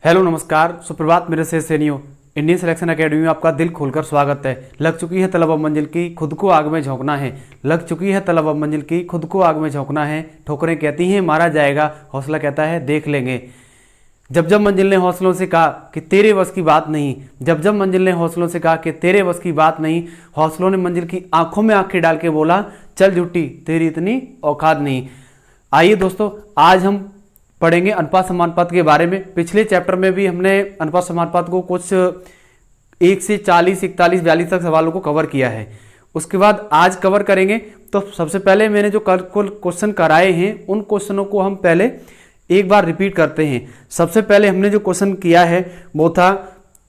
Hello नमस्कार सुप्रभात मेरे से सैनियों। इंडियन सिलेक्शन एकेडमी में आपका दिल खोलकर स्वागत है। लग चुकी है तलब अब मंजिल की, खुद को आग में झोंकना है। लग चुकी है तलब अब मंजिल की, खुद को आग में झोंकना है। ठोकरें कहती हैं मारा जाएगा, हौसला कहता है देख लेंगे। जब जब मंजिल ने हौसलों से कहा कि तेरे बस की बात नहीं, जब जब मंजिल ने हौसलों से कहा कि तेरे बस की बात नहीं, हौसलों ने मंजिल की आंखों में आंखें डाल के बोला चल झूठी तेरी इतनी औकात नहीं। आइए दोस्तों, आज हम पढ़ेंगे अनुपात समानुपात के बारे में। पिछले चैप्टर में भी हमने अनुपात समानुपात को कुछ 1 से 40, 41, 42 तक सवालों को कवर किया है। उसके बाद आज कवर करेंगे। तो सबसे पहले मैंने जो कुल क्वेश्चन कराए हैं उन क्वेश्चनों को हम पहले एक बार रिपीट करते हैं। सबसे पहले हमने जो क्वेश्चन किया है वो था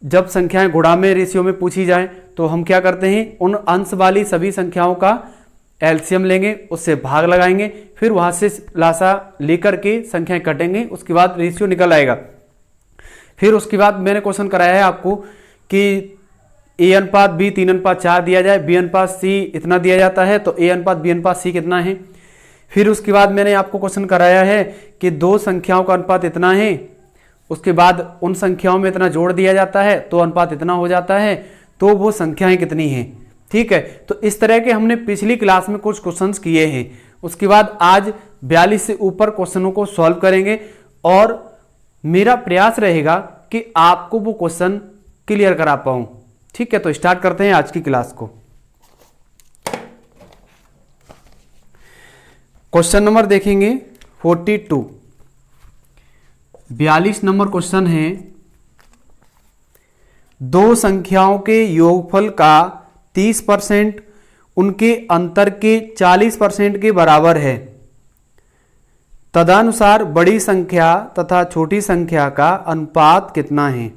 जब संख्याएं गुणा में रेशियो में पूछी जाए तो हम क्या करते हैं, उन अंश वाली सभी संख्याओं का एलसीएम लेंगे, उससे भाग लगाएंगे, फिर वहां से लासा लेकर के संख्याएं कटेंगे, उसके बाद रेशियो निकल आएगा। फिर उसके बाद मैंने क्वेश्चन कराया है आपको कि ए अनुपात बी 3:4 दिया जाए, बी अनुपात सी इतना दिया जाता है, तो ए अनुपात बी अनुपात सी कितना है। फिर उसके बाद मैंने आपको क्वेश्चन कराया है कि दो संख्याओं का अनुपात इतना है, उसके बाद उन संख्याओं में इतना जोड़ दिया जाता है तो अनुपात इतना हो जाता है, तो वो संख्याएं कितनी हैं। ठीक है, तो इस तरह के हमने पिछली क्लास में कुछ क्वेश्चंस किए हैं। उसके बाद आज 42 से ऊपर क्वेश्चनों को सॉल्व करेंगे और मेरा प्रयास रहेगा कि आपको वो क्वेश्चन क्लियर करा पाऊं। ठीक है, तो स्टार्ट करते हैं आज की क्लास को। क्वेश्चन नंबर देखेंगे 42। 42 नंबर क्वेश्चन है, दो संख्याओं के योगफल का 30% उनके अंतर के 40% के बराबर है। तदनुसार बड़ी संख्या तथा छोटी संख्या का अनुपात कितना है।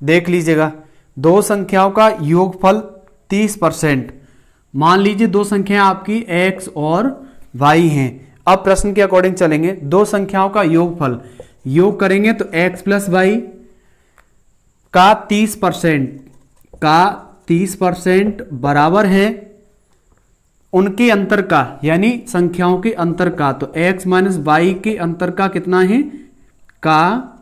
देख लीजिएगा, दो संख्याओं का योगफल 30%। मान लीजिए दो संख्याएं आपकी x और y हैं। अब प्रश्न के अकॉर्डिंग चलेंगे। दो संख्याओं का योगफल योग करेंगे तो x प्लस y का 30% बराबर है उनके अंतर का, यानी संख्याओं के अंतर का। तो x माइनस वाई के अंतर का कितना है, का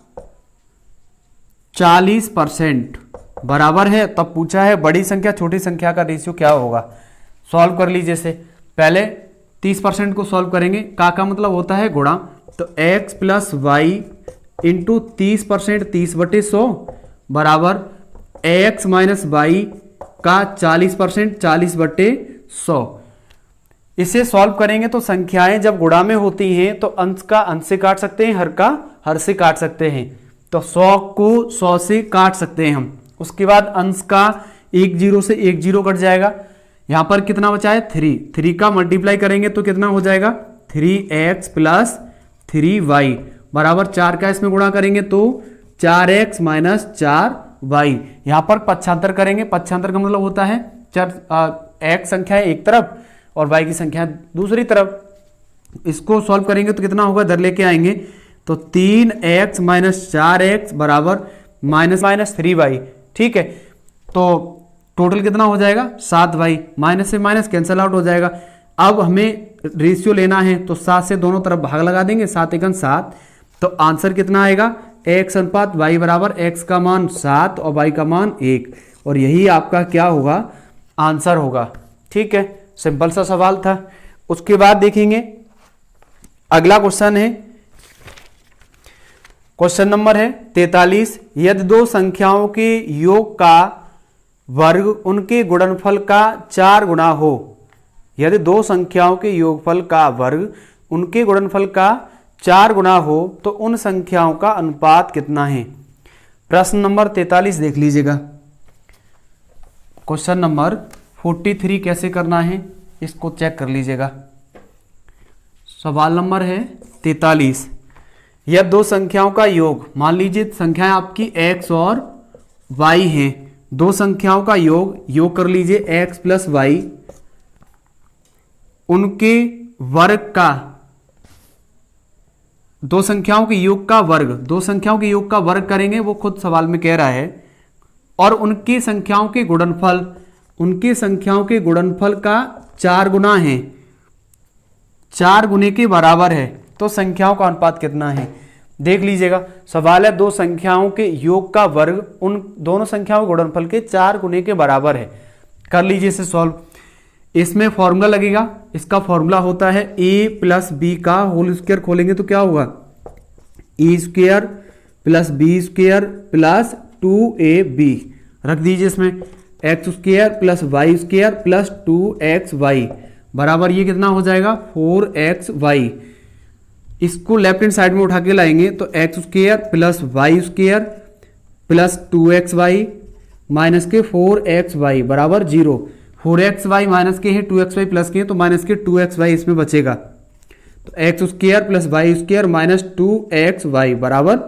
40% बराबर है। तब पूछा है बड़ी संख्या छोटी संख्या का रेशियो क्या होगा। सॉल्व कर लीजिए। से पहले 30% को सॉल्व करेंगे। का मतलब होता है गुणा, तो x प्लस वाई इंटू 30%, 30/100 बराबर x माइनस वाई का 40%, 40/100। इसे सॉल्व करेंगे तो संख्याएं जब गुणा में होती हैं तो अंश का अंश से काट सकते हैं, हर का हर से काट सकते हैं। तो 100 को 100 से काट सकते हैं हम। उसके बाद अंश का 1 0 से 1 0 कट जाएगा। यहां पर कितना बचा है, 3 का मल्टीप्लाई करेंगे तो कितना हो जाएगा, 3x प्लस 3y बराबर 4 का इसमें गुणा करेंगे तो 4x माइनस 4y। यहां पर पक्षांतर करेंगे। पक्षांतर का मतलब होता है x संख्या एक तरफ और y की संख्या दूसरी तरफ। इसको सॉल्व करेंगे तो कितना होगा, इधर लेके आएंगे तो 3x माइनस 4x बराबर माइनस 3y। ठीक है, तो टोटल कितना हो जाएगा, 7y। माइनस से माइनस कैंसल आउट हो जाएगा। अब हमें रेशियो लेना है तो 7 से दोनों तरफ भाग लगा देंगे, 7 एकम 7। तो आंसर कितना आएगा, x अनुपात y बराबर x का मान 7 और y का मान 1। और यही आपका क्या होगा, आंसर होगा। ठीक है, सिंपल सा सवाल था। उसके बाद देखेंगे अगला क्वेश्चन है, क्वेश्चन नंबर है 43। यदि दो संख्याओं के योग का वर्ग उनके गुणनफल का 4 गुना हो। यदि दो संख्याओं के योगफल का वर्ग उनके गुणनफल का 4 गुना हो तो उन संख्याओं का अनुपात कितना है। प्रश्न नंबर 43 देख लीजिएगा। क्वेश्चन नंबर 43 कैसे करना है इसको चेक कर लीजिएगा। सवाल नंबर है 43। यह दो संख्याओं का योग, मान लीजिए संख्याएं आपकी x और y हैं। दो संख्याओं का योग कर लीजिए x प्लस वाई, उनके वर्ग का, दो संख्याओं के योग का वर्ग, दो संख्याओं के योग का वर्ग करेंगे, वो खुद सवाल में कह रहा है। और उनकी संख्याओं के गुणनफल, उनकी संख्याओं के गुणनफल का 4 गुना है, 4 गुने के बराबर है। तो संख्याओं का अनुपात कितना है। देख लीजिएगा, सवाल है दो संख्याओं के योग का वर्ग उन दोनों संख्याओं के गुणनफल के 4 गुने के बराबर है। कर लीजिए इसे सॉल्व। इसमें फॉर्मूला लगेगा, इसका फॉर्मूला होता है a प्लस बी का होल स्क्वायर, खोलेंगे तो क्या होगा A square plus B square plus 2ab, रख दीजिए इसमें X square plus Y square plus 2xy बराबर ये कितना हो जाएगा 4xy। इसको लेफ्ट हैंड साइड में उठा के लाएंगे तो x square plus Y square plus 2xy minus के 4xy बराबर 0। 4xy माइनस के है 2xy प्लस के हैं तो माइनस के 2xy इसमें बचेगा, तो x square plus Y square minus 2xy बराबर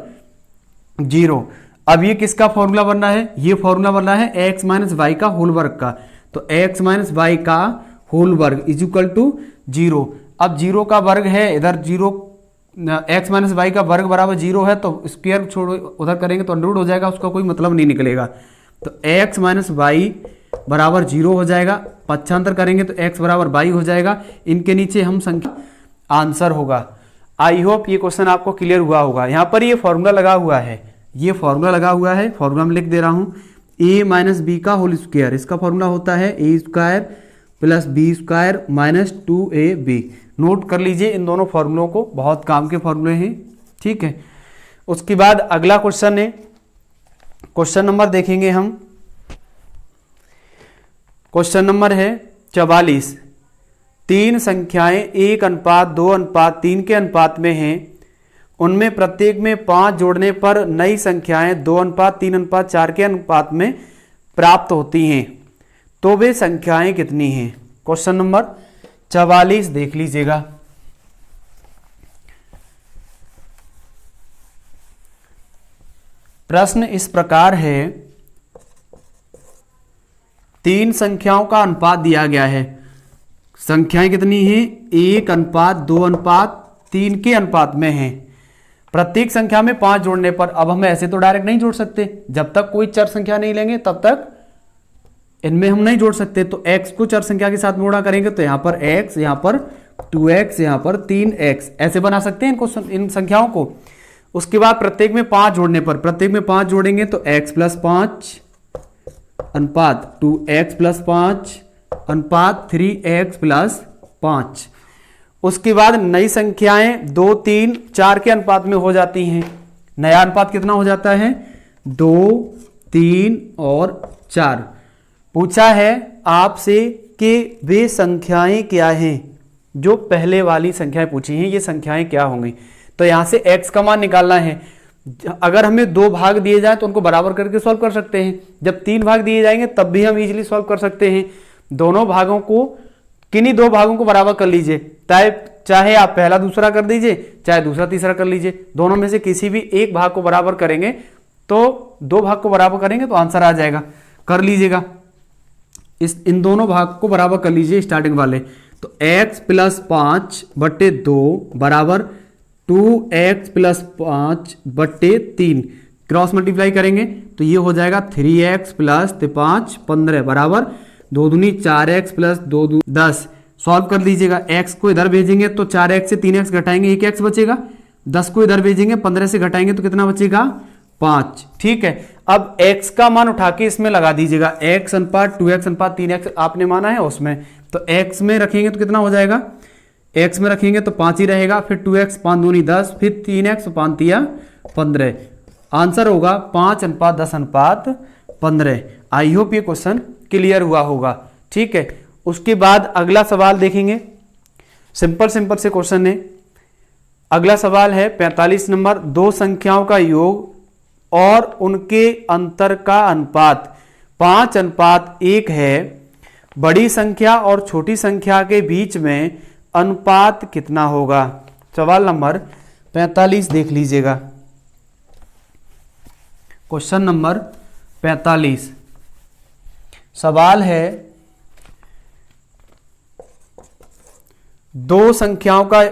0। अब ये किसका फॉर्मूला बनना है, ये फॉर्मूला बनना है x माइनस वाई का होल वर्ग का, तो x माइनस वाई का होल वर्ग इज इक्वल टू 0। अब 0 का वर्ग है इधर 0, x माइनस वाई का वर्ग बराबर 0 है तो स्क्वायर छोड़ो उधर करेंगे तो अंडर रूट हो जाएगा, उसका कोई मतलब नहीं निकलेगा, तो x माइनस वाई बराबर 0 हो जाएगा। पक्षांतर करेंगे तो x बराबर वाई हो जाएगा, इनके नीचे हम संख्या आंसर होगा। आई होप ये क्वेश्चन आपको क्लियर हुआ होगा। यहाँ पर ये फॉर्मूला लगा हुआ है, ये फॉर्मूला लगा हुआ है, फॉर्मूला में लिख दे रहा हूँ a माइनस बी का होल स्क्वायर, इसका फॉर्मूला होता है a square plus B square minus 2ab। Note कर लीजिए इन दोनों फॉर्मूलों को, बहुत काम के फॉर्मूले हैं, ठीक है। उसके बाद अगला क्वेश्चन है, क्वेश्चन नंबर देखेंगे हम, क्वेश्चन नंबर है 44। तीन संख्याएं 1:2:3 के अनुपात में हैं, उनमें प्रत्येक में 5 जोड़ने पर नई संख्याएं 2:3:4 के अनुपात में प्राप्त होती हैं, तो वे संख्याएं कितनी हैं। क्वेश्चन नंबर 44 देख लीजिएगा। प्रश्न इस प्रकार है, तीन संख्याओं का अनुपात दिया गया है, संख्याएं कितनी हैं 1:2:3 के अनुपात में हैं, प्रत्येक संख्या में 5 जोड़ने पर, अब हम ऐसे तो डायरेक्ट नहीं जोड़ सकते, जब तक कोई चर संख्या नहीं लेंगे तब तक इनमें हम नहीं जोड़ सकते, तो x को चर संख्या के साथ में गुणा करेंगे तो यहां पर x, यहां पर 2x, यहां पर 3x, ऐसे बना सकते हैं इनको, इन संख्याओं को। उसके बाद प्रत्येक में 5 जोड़ने पर, प्रत्येक में 5 जोड़ेंगे तो x प्लस 5 अनुपात 2x प्लस 5 अनुपात 3x प्लस 5। उसके बाद नई संख्याएं 2, 3, 4 के अनुपात में हो जाती हैं। नया अनुपात कितना हो जाता है 2, 3 और 4। पूछा है आपसे कि वे संख्याएं क्या हैं, जो पहले वाली संख्याएं पूछी हैं ये संख्याएं क्या होंगी, तो यहां से x का मान निकालना है। अगर हमें 2 भाग दिए जाए तो उनको बराबर करके सॉल्व कर सकते हैं, जब 3 भाग दिए जाएंगे तब भी हम इजीली सॉल्व कर सकते हैं। दोनों भागों को, किन्हीं 2 भागों को बराबर कर लीजिए, चाहे आप पहला दूसरा कर दीजिए, चाहे दूसरा तीसरा कर लीजिए, दोनों में से किसी भी एक भाग को बराबर करेंगे तो 2 भाग को बराबर करेंगे तो आंसर आ जाएगा। कर लीजिएगा, इन दोनों भाग को बराबर कर लीजिए स्टार्टिंग वाले, तो x प्लस 5/2 बराबर 2x प्लस 5/3, क्रॉस मल्टीप्लाई करेंगे तो ये हो जाएगा 3x प्लस 5 15 बराबर 2 दूनी 4x प्लस 2 दूनी 10। सॉल्व कर लीजिएगा, x को इधर भेजेंगे तो 4x से 3x घटाएंगे 1x बचेगा, 10 को इधर भेजेंगे 15 से घटाएंगे तो कितना बचेगा 5। ठीक है, अब x का मान उठा के इसमें लगा दीजिएगा, x अनुपात 2x अनुपात 3x आपने माना है उसमें, तो x में रखेंगे तो कितना हो जाएगा, x में रखेंगे तो 5 ही रहेगा, फिर 2x 5 दूनी 10, फिर 3x 5 तिया 15, आंसर होगा 5:10:15। आई होप ये क्वेश्चन क्लियर हुआ होगा। ठीक है, उसके बाद अगला सवाल देखेंगे, सिंपल से क्वेश्चन है। अगला सवाल है 45 नंबर, 2 संख्याओं का योग और उनके अंतर का अनुपात 5:1 है, बड़ी संख्या और छोटी संख्या के बीच में अनुपात कितना होगा। सवाल नंबर 45 देख लीजिएगा, क्वेश्चन नंबर 45 सवाल है, 2 संख्याओं का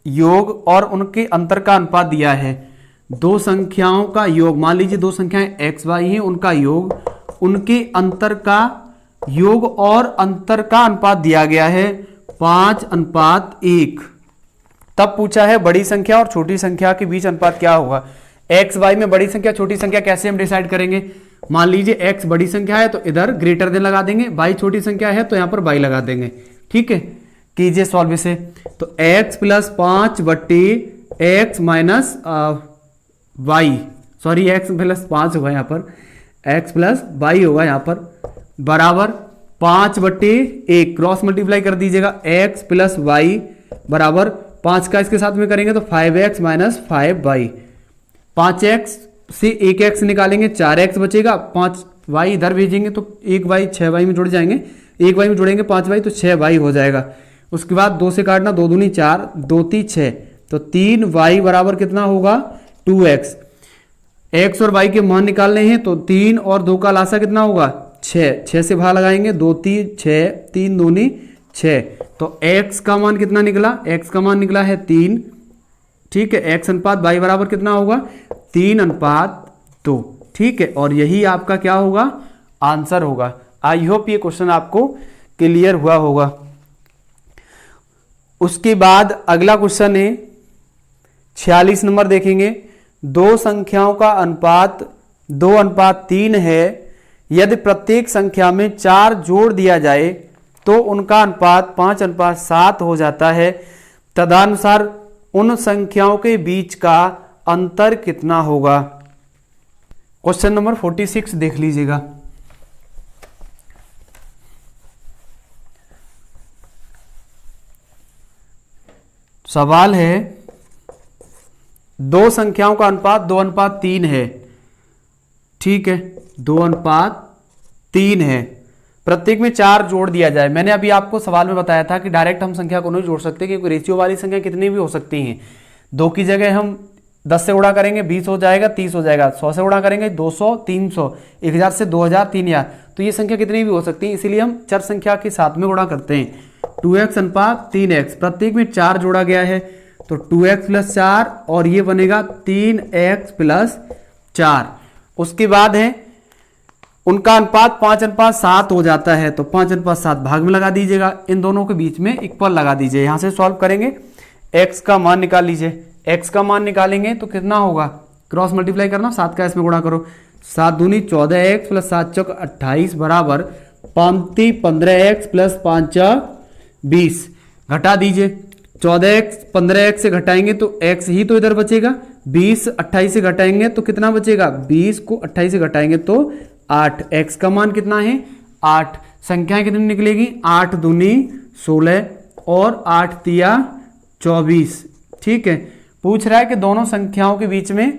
योग और उनके अंतर का अनुपात दिया है। 2 संख्याओं का योग, मान लीजिए 2 संख्याएं x y हैं, उनका योग, उनके अंतर का योग और अंतर का अनुपात दिया गया है 5:1, तब पूछा है बड़ी संख्या और छोटी संख्या के बीच अनुपात क्या होगा। एक्स वाई में बड़ी संख्या छोटी संख्या कैसे हम डिसाइड करेंगे। मान लीजिए एक्स बड़ी संख्या है तो इधर ग्रेटर देन लगा देंगे, वाई छोटी संख्या है तो यहां पर वाई लगा देंगे। ठीक है, कीजिए सॉल्व इसे। तो एक्स प्लस 5 बट्टी X minus Y, sorry X plus 5 होगा यहाँ पर, एक्स प्लस वाई होगा यहाँ पर, बराबर 5 बट्टी 1, क्रॉस मल्टीप्लाई कर दीजिएगा, एक्स प्लस वाई बराबर 5 का इसके साथ में करेंगे तो 5x माइनस 5y, 5x से 1x निकालेंगे 4x बचेगा, 5y इधर भेजेंगे तो 1y 6y में जुड़ जाएंगे, 1y में जुड़ेंगे 5y तो 6y हो जाएगा। उसके बाद 2 से काटना, 2 दूनी 4, 2 ती 6, तो 3y बराबर कितना होगा 2x। x और y के मान निकालने हैं तो 3 और 2 का लासा कितना होगा 6, 6 से भाग लगाएंगे, 2 ती 6, 3 दूनी 6, तो x का मान कितना निकला, x का मान निकला है 3। ठीक है, x अनुपात y बराबर कितना होगा 3:2। ठीक है, और यही आपका क्या होगा आंसर होगा। आई होप ये क्वेश्चन आपको क्लियर हुआ होगा। उसके बाद अगला क्वेश्चन है 46 नंबर देखेंगे। दो संख्याओं का अनुपात 2:3 है। यदि प्रत्येक संख्या में 4 जोड़ दिया जाए तो उनका अनुपात 5:7 हो जाता है। तदनुसार उन संख्याओं के बीच का अंतर कितना होगा। क्वेश्चन नंबर 46 देख लीजिएगा। सवाल है दो संख्याओं का अनुपात 2:3 है। ठीक है, 2:3 है, प्रत्येक में 4 जोड़ दिया जाए। मैंने अभी आपको सवाल में बताया था कि डायरेक्ट हम संख्या को नहीं जोड़ सकते क्योंकि रेशियो वाली संख्या कितनी भी हो सकती हैं। 2 की जगह हम 10 से गुणा करेंगे 20 हो जाएगा, 30 हो जाएगा, 100 से गुणा करेंगे 200, 300, 1000 से 2000, 3000, तो ये संख्या कितनी भी हो सकती है, इसीलिए हम चर संख्या के साथ में गुणा करते हैं। 2x अनुपात 3x, प्रत्येक में 4 जोड़ा गया है तो 2x प्लस 4 और ये बनेगा 3x प्लस 4। उसके बाद है उनका अनुपात 5:7 हो जाता है तो 5:7 भाग में लगा दीजिएगा, इन दोनों के बीच में इक्वल लगा दीजिए। यहां से सॉल्व करेंगे, x का मान निकाल लीजिए। x का मान निकालेंगे तो कितना होगा, क्रॉस मल्टीप्लाई करना, 7 का इसमें गुणा करो, 7 दूनी 14x प्लस 7 चौक 28 बराबर 5 15x प्लस 5 20। घटा दीजिए, 14x 15x से घटाएंगे तो x ही तो इधर बचेगा, 20 28 से घटाएंगे तो कितना बचेगा, 20 को 28 से घटाएंगे तो 8। x का मान कितना है 8। संख्याएं कितनी निकलेगी, 8 दूनी 16 और 8 तिया 24। ठीक है, पूछ रहा है कि दोनों संख्याओं के बीच में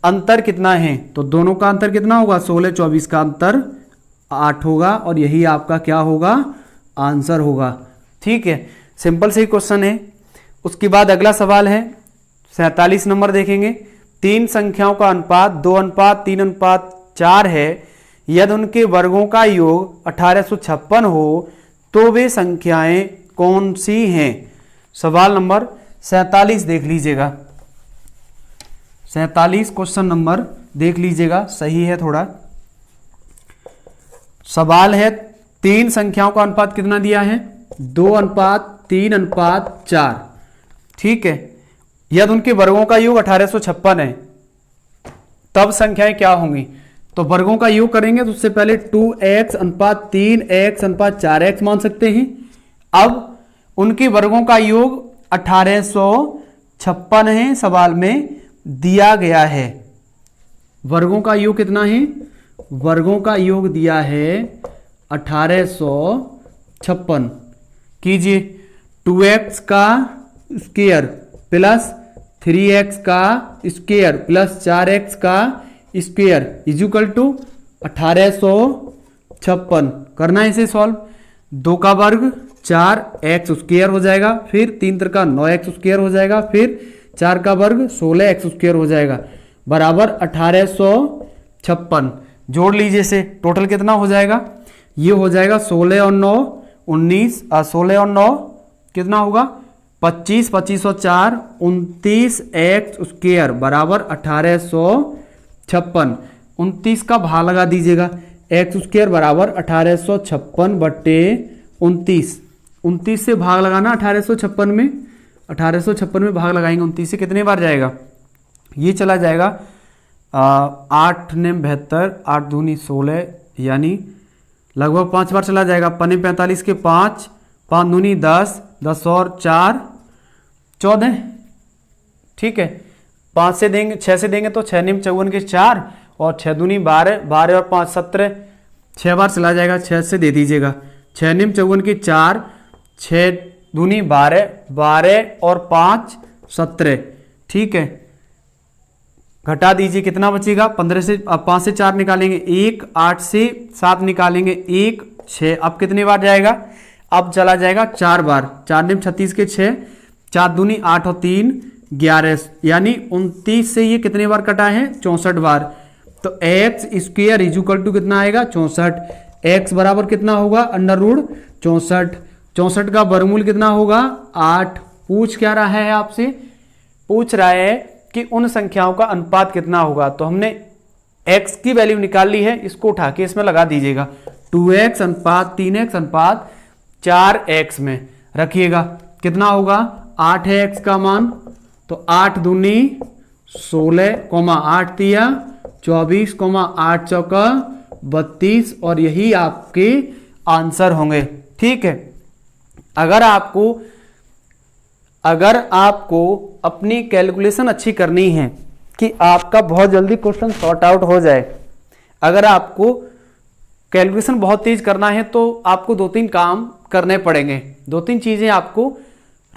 अंतर कितना है, तो दोनों का अंतर कितना होगा, 16 24 का अंतर 8 होगा और यही आपका क्या होगा आंसर होगा। ठीक है, सिंपल से ही क्वेश्चन है। उसके बाद अगला सवाल है 47 नंबर देखेंगे। 3 संख्याओं का अनुपात 2:3:4 है। यदि उनके वर्गों का योग 1856 हो तो वे संख्याएं कौन सी हैं। सवाल नंबर 47 देख लीजिएगा। 47 क्वेश्चन नंबर देख लीजिएगा, सही है थोड़ा। सवाल है 3 संख्याओं का अनुपात कितना दिया है, 2:3:4। ठीक है, यदि उनके वर्गों का योग 1856 है तब संख्याएं क्या होंगी। तो वर्गों का योग करेंगे तो उससे पहले 2x:3x:4x मान सकते हैं। अब उनके वर्गों का योग 1856 है, सवाल में दिया गया है। वर्गों का योग कितना है, वर्गों का योग दिया है 1856। कीजिए, 2x का स्क्वायर प्लस 3x का स्क्वायर प्लस 4x का स्क्वायर इक्वल टू 1856। करना है इसे सॉल्व। 2 का वर्ग 4x स्क्वायर हो जाएगा, फिर 3 का 9x स्क्वायर हो जाएगा, फिर 4 का वर्ग 16x स्क्वायर हो जाएगा बराबर 1856। जोड़ लीजिए इसे, टोटल कितना हो जाएगा, ये हो जाएगा 16 और 9 19, 16 और 9 कितना होगा 25, 25 और 4 29x स्क्वायर बराबर 1856। 29 का भाग लगा दीजिएगा, x स्क्वायर बराबर 1856 बट्टे 29। 29 से भाग लगाना 1856 में 1856 में भाग लगाएंगे 29 से, कितने बार जाएगा? ये चला जाएगा 8 ने 72, 8 दूनी 16, यानी लगभग 5 बार चला जाएगा। पन्ने 45 के 5, 5 दूनी 10, 10 और 4 14, ठीक है। 5 से देंगे, 6 से देंगे तो 6 निम 54 के 4 और 6 दूनी 12, 12 और 5 17, 6 बार चला जाएगा। 6 से दे दीजिएगा, 6 निम 54 के 4, 6 दूनी 12, 12 और 5 17, ठीक है। घटा दीजिए, कितना बचेगा? 15 से 5 से 4 निकालेंगे 1, 8 से 7 निकालेंगे 1, 6। अब कितनी बार जाएगा? अब चला जाएगा 4 बार। 4 निम 36 के 6, 4 दूनी 8 और 3 11, यानी 29 से ये कितने बार कटा है? 64 बार। तो x square is equal to कितना आएगा? 64। एक्स बराबर कितना होगा? Under root 64। 64 का वर्गमूल कितना होगा? 8। पूछ क्या रहा है आपसे? पूछ रहा है कि उन संख्याओं का अनुपात कितना होगा। तो हमने x की वैल्यू निकाल ली है, इसको उठा के इसमें लगा दीजिएगा। 2x अनुपात 3x अनुपात 4x में रखिएगा, कितना होगा? 8 है x का मान, तो 8 दूनी 16, 8 तिया 24, 8 चौका 32, और यही आपके आंसर होंगे, ठीक है। अगर आपको अपनी कैलकुलेशन अच्छी करनी है कि आपका बहुत जल्दी क्वेश्चन सॉर्ट आउट हो जाए, अगर आपको कैलकुलेशन बहुत तेज करना है तो आपको 2-3 काम करने पड़ेंगे, 2-3 चीजें आपको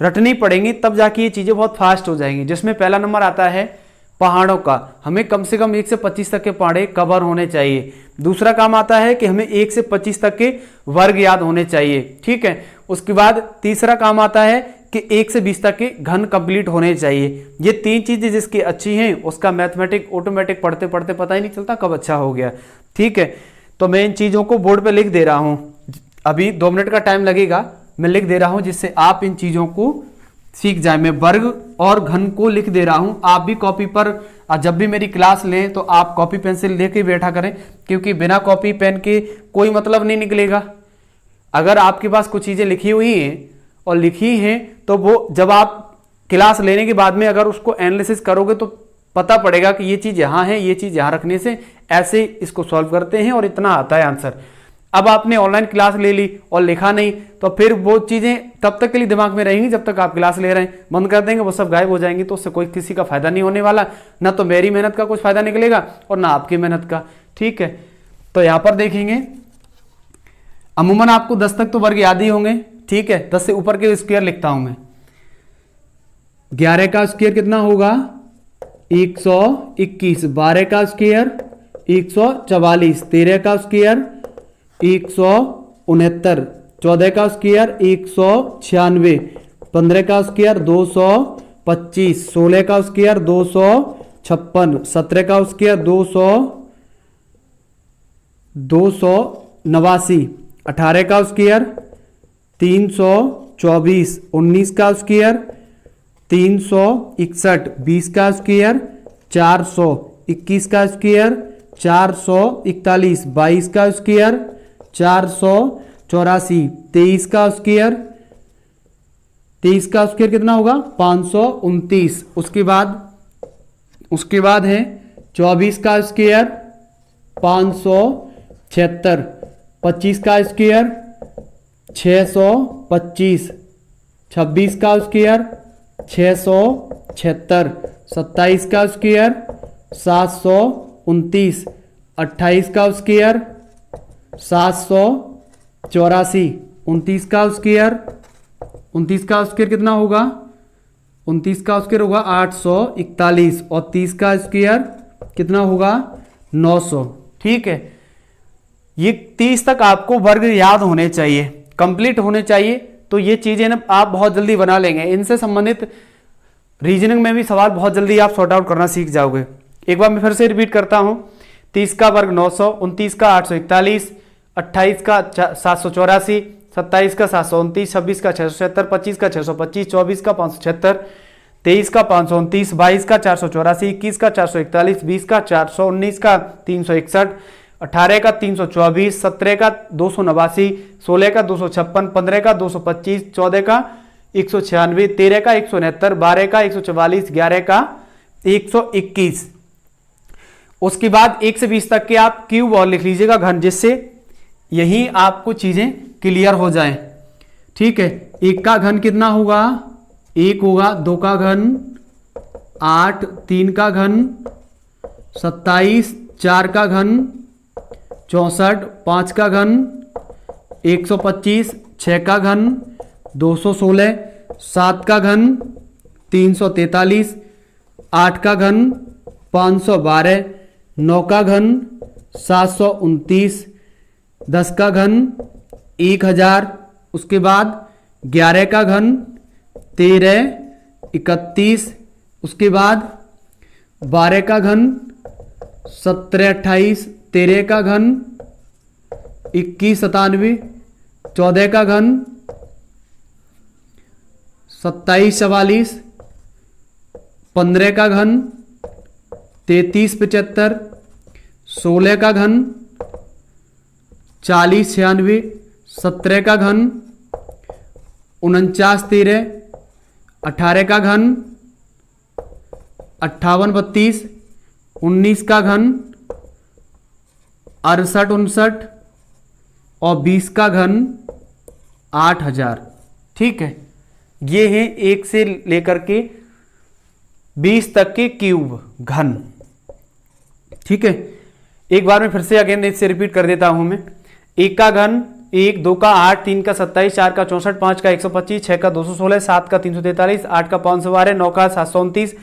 रटनी पड़ेंगी, तब जाके ये चीजें बहुत फास्ट हो जाएंगी। जिसमें पहला नंबर आता है पहाड़ों का, हमें कम से कम 1 से 25 तक के पहाड़े कवर होने चाहिए। दूसरा काम आता है कि हमें 1 से 25 तक के वर्ग याद होने चाहिए, ठीक है। उसके बाद तीसरा काम आता है कि 1 से 20 तक के घन कंप्लीट होने चाहिए। ये 3 चीजें जिसकी अच्छी हैं, उसका मैथमेटिक ऑटोमेटिक पढ़ते पढ़ते पता ही नहीं चलता कब अच्छा हो गया, ठीक है। तो मैं इन चीजों को बोर्ड पे लिख दे रहा हूं, अभी 2 मिनट का टाइम लगेगा, मैं लिख दे रहा हूं जिससे आप इन चीजों को सीख जाए। मैं वर्ग और घन को लिख दे रहा हूं, आप भी कॉपी पर जब भी मेरी क्लास लें तो आप कॉपी पेंसिल लेके बैठा करें, क्योंकि बिना कॉपी पेन के कोई मतलब नहीं निकलेगा। अगर आपके पास कुछ चीजें लिखी हुई हैं और लिखी हैं तो वो जब आप क्लास लेने के बाद में अगर उसको एनालिसिस करोगे तो पता पड़ेगा कि ये चीज यहां है, ये चीज यहां रखने से ऐसे इसको सॉल्व करते हैं और इतना आता है आंसर। अब आपने ऑनलाइन क्लास ले ली और लिखा नहीं, तो फिर वो चीजें तब तक के लिए दिमाग में रहेंगी जब तक आप क्लास ले रहे हैं। बंद कर देंगे वो सब गायब हो जाएंगी, तो उससे कोई किसी का फायदा नहीं होने वाला, ना तो मेरी मेहनत का कुछ फायदा निकलेगा और ना आपकी मेहनत का, ठीक है। तो यहां पर देखेंगे, अमूमन आपको 10 तक तो वर्ग याद ही होंगे, ठीक है। 10 से ऊपर के स्क्वायर लिखता हूं मैं। 11 का स्क्वायर कितना होगा? 121। 12 का स्क्वायर 144। 13 का स्क्वायर 169। 14 का स्क्वायर 196। 15 का स्क्वायर 225। 16 का स्क्वायर 256। 17 का स्क्वायर 289। 18 का स्क्वायर 324। 19 का स्क्वायर 361। 20 का स्क्वायर 400। 21 का स्क्वायर 441। 22 का स्क्वायर 484। 23 का स्क्वायर कितना होगा? 529। उसके बाद है 24 का स्क्वायर 576। 25 का स्क्वायर 625। 26 का स्क्वायर 676। 27 का स्क्वायर 729। 28 का स्क्वायर 784। 29 का स्क्वायर कितना होगा? 29 का स्क्वायर होगा 841। और 30 का स्क्वायर कितना होगा? 900, ठीक है। ये 30 तक आपको वर्ग याद होने चाहिए, कंप्लीट होने चाहिए। तो ये चीजें ना आप बहुत जल्दी बना लेंगे। इनसे संबंधित रीजनिंग में भी सवाल बहुत जल्दी आप सॉर्ट आउट करना सीख जाओगे। एक बार मैं फिर से रिपीट करता हूं। 30 का वर्ग 900, 29 का 841, 28 का 784, 27 का 729, 26 का 676, 25 का 625, 24 का 576, 23 का 529, 22 का 484, 21 का 441, 20 का 400, 19 का 361, 18 का 324, 17 का 289, 16 का 256, 15 का 225, 14 का 196, 13 का 169, 12 का 144, 11 का 121। उसके बाद 1 से 20 तक के आप क्यूब और लिख लीजिएगा घन, जिससे यही आपको चीजें क्लियर हो जाएं। ठीक है, 1 का घन कितना होगा, 1 होगा, 2 का घन 8, 3 का घन 27, 4 का घन 64, 5 का घन 125, 6 का घन 216, 7 का घन 343, 8 का घन 512, 9 का घन 729, 10 का घन 1000, उसके बाद 11 का घन 13, 31, उसके बाद 12 का घन 17, 28, 13 का घन 21, 97, 14 का घन 27, 44, 15 का घन 33, 75, 16 का घन 40, 96, 17 का घन 49, 13, 18 का घन 58, 32, 19 का घन 68, 69 और 20 का घन 8000। ठीक है, ये है 1 से लेकर के 20 तक के क्यूब घन। ठीक है, एक बार में फिर से अगेन इससे रिपीट कर देता हूं मैं। 1 का घन 1, 2 का 8, 3 का 27, 4 का 64, 5 का 125, 6 का 216, 7 का 343, 8 का 512, 9 का 729,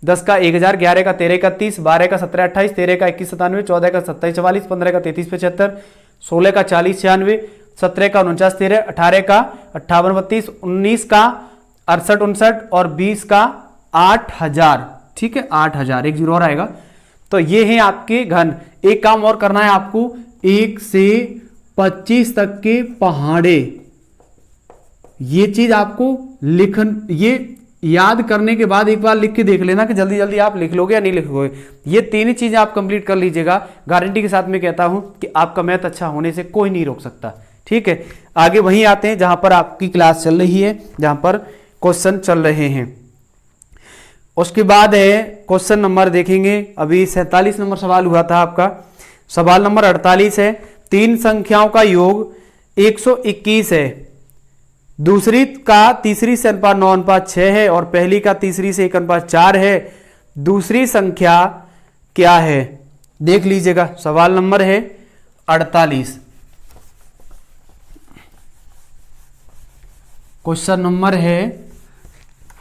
10 का 1000, 11 का 13, 31, 12 का 17, 28, 13 का 21, 97, 14 का 27, 44, 15 का 33, 75, 16 का 40, 96, 17 का 49, 13, 18 का 58, 32, 19 का 68, 69 और 20 का 8000। ठीक है, 8000, एक जीरो और आएगा। तो ये है आपके घन। एक काम और करना है आपको, 1 से 25 तक के पहाड़े, ये चीज आपको ये याद करने के बाद एक बार लिख के देख लेना कि जल्दी जल्दी आप लिख लोगे या नहीं लिखोगे। ये 3 ही चीजें आप कंप्लीट कर लीजिएगा, गारंटी के साथ मैं कहता हूं कि आपका मैथ अच्छा होने से कोई नहीं रोक सकता। ठीक है, आगे वहीं आते हैं जहां पर आपकी क्लास चल रही है, जहां पर क्वेश्चन चल रहे हैं। उसके बाद है क्वेश्चन नंबर देखेंगे, अभी 47 नंबर सवाल हुआ था आपका। सवाल नंबर 48 है, 3 संख्याओं का योग 121 है, दूसरी का तीसरी से अनुपात 9:6 है और पहली का तीसरी से 1:4 है। दूसरी संख्या क्या है? देख लीजिएगा, सवाल नंबर है 48। क्वेश्चन नंबर है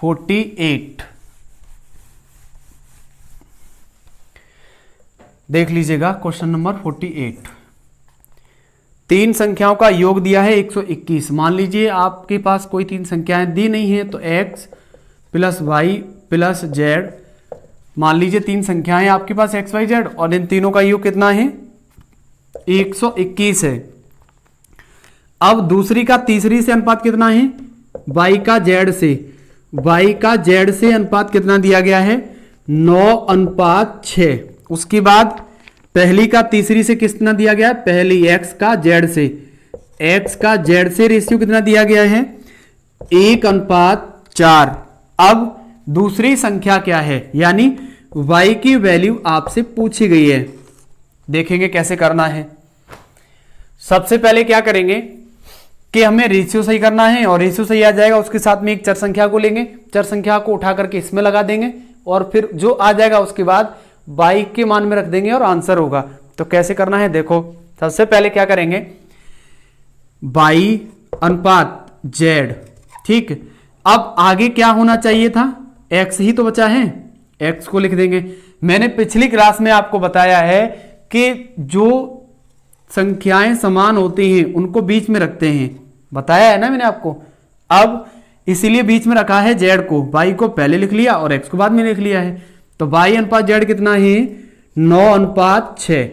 48। देख लीजिएगा क्वेश्चन नंबर 48। 3 संख्याओं का योग दिया है 121। मान लीजिए आपके पास कोई 3 संख्याएं दी नहीं है, तो x plus y plus z, मान लीजिए 3 संख्याएं आपके पास x y z, और इन तीनों का योग कितना है? 121 है। अब दूसरी का तीसरी से अनुपात कितना है? y का z से, y का z से अनुपात कितना दिया गया है? 9:6। उसके बाद पहली का तीसरी से कितना दिया गया है? पहली x का z से, x का z से रेशियो कितना दिया गया है? 1:4। अब दूसरी संख्या क्या है, यानी y की वैल्यू आपसे पूछी गई है। देखेंगे कैसे करना है। सबसे पहले क्या करेंगे कि हमें रेशियो सही करना है, और रेशियो सही आ जाएगा उसके साथ में एक चर संख्या को लेंगे, चर संख्या को उठा करके इसमें लगा देंगे, और फिर जो आ जाएगा उसके बाद y के मान में रख देंगे और आंसर होगा। तो कैसे करना है देखो, सबसे पहले क्या करेंगे, y अनुपात z। ठीक, अब आगे क्या होना चाहिए था? x ही तो बचा है, x को लिख देंगे। मैंने पिछली क्लास में आपको बताया है कि जो संख्याएं समान होती हैं उनको बीच में रखते हैं, बताया है ना मैंने आपको। अब इसीलिए बीच में रखा है z को, y को पहले लिख लिया और x को बाद में लिख लिया है। तो y अनुपात z कितना है? 9:6।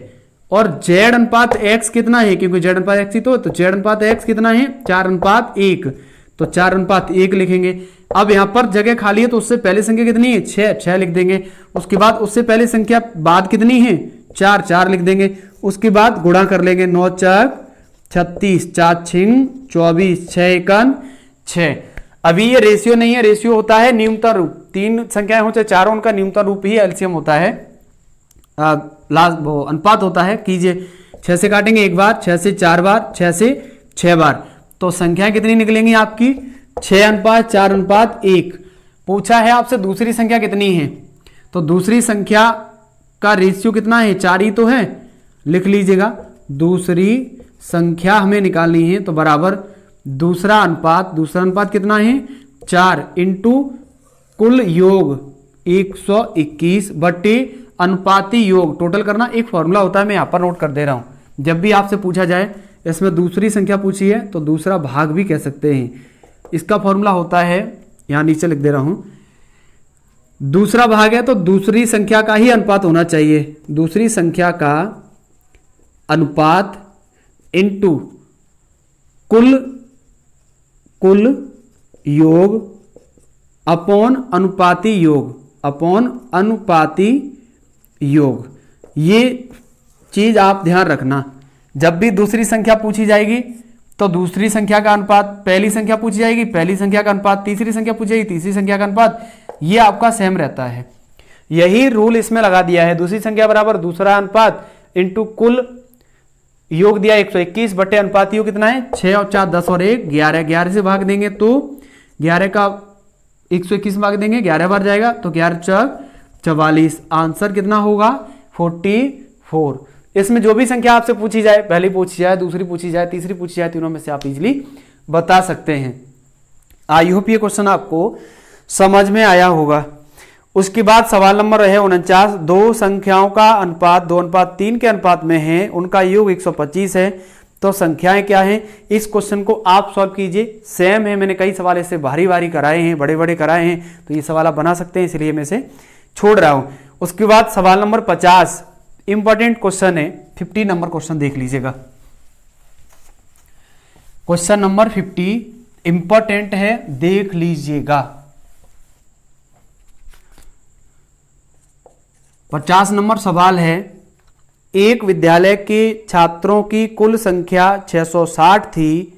और z अनुपात x कितना है? क्योंकि z अनुपात x ही तो z अनुपात x कितना है? 4:1। तो 4:1 लिखेंगे। अब यहां पर जगह खाली है, तो उससे पहले संख्या कितनी है? 6 लिख देंगे। उसके बाद उससे पहले संख्या बाद कितनी है? 4 लिख देंगे। उसके बाद गुणा कर लेंगे, 9×4 = 36, 4×6 = 24, 6×1 = 6। अभी ये रेशियो नहीं है, रेशियो होता है न्यूनतम रूप। तीन संख्याएं हो चाहे चार हो, उनका न्यूनतम रूप ही एलसीएम होता है, लास्ट वो अनुपात होता है। कीजिए, 6 से काटेंगे एक बार, 6 से 4 बार, 6 से 6 बार, तो संख्याएं कितनी निकलेंगी आपकी? 6:4:1। पूछा है आपसे दूसरी संख्या कितनी है, तो दूसरी संख्या का रेशियो कितना है? 4 ही तो है। लिख लीजिएगा, दूसरी संख्या हमें निकालनी है, तो बराबर दूसरा अनुपात कितना है? 4 इंटू कुल योग 121 बटे अनुपाती योग, टोटल करना एक फॉर्मूला होता है, मैं यहां पर नोट कर दे रहा हूं। जब भी आपसे पूछा जाए इसमें दूसरी संख्या पूछी है तो दूसरा भाग भी कह सकते हैं। इसका फॉर्मूला होता है, यहां नीचे लिख दे रहा हूं, दूसरा भाग है तो दूसरी संख्या का ही अनुपात होना चाहिए। दूसरी संख्या का अनुपात इंटू कुल योग अपॉन अनुपाती योग। ये चीज आप ध्यान रखना, जब भी दूसरी संख्या पूछी जाएगी तो दूसरी संख्या का अनुपात, पहली संख्या पूछी जाएगी पहली संख्या का अनुपात, तीसरी संख्या पूछी जाएगी तीसरी संख्या का अनुपात, ये आपका सेम रहता है। यही रूल इसमें लगा दिया है, दूसरी संख्या बराबर दूसरा अनुपात इंटू कुल योग दिया 121 बटे अनुपात योग कितना है? 6 और 4 10 और 1 11, 11 से भाग देंगे तो 11 का 121 भाग देंगे, 11 बार जाएगा तो 11 4 44, आंसर कितना होगा? 44। इसमें जो भी संख्या आपसे पूछी जाए, पहली पूछी जाए, दूसरी पूछी जाए, तीसरी पूछी जाए, तीनों में से आप इजीली बता सकते हैं। आई होप ये क्वेश्चन आपको समझ में आया होगा। उसके बाद सवाल नंबर है 49, दो संख्याओं का अनुपात 2:3 के अनुपात में है, उनका योग 125 है, तो संख्याएं क्या हैं? इस क्वेश्चन को आप सॉल्व कीजिए। सेम है, मैंने कई सवाल इससे भारी कराए हैं, बड़े कराए हैं, तो ये सवाल आप बना सकते हैं, इसलिए मैं इसे छोड़ रहा हूं। उसके बाद सवाल नंबर 50 इंपॉर्टेंट क्वेश्चन है, 50 नंबर क्वेश्चन देख लीजिएगा। क्वेश्चन नंबर 50 इंपॉर्टेंट है, देख लीजिएगा। 50 नंबर सवाल है, एक विद्यालय के छात्रों की कुल संख्या 660 थी,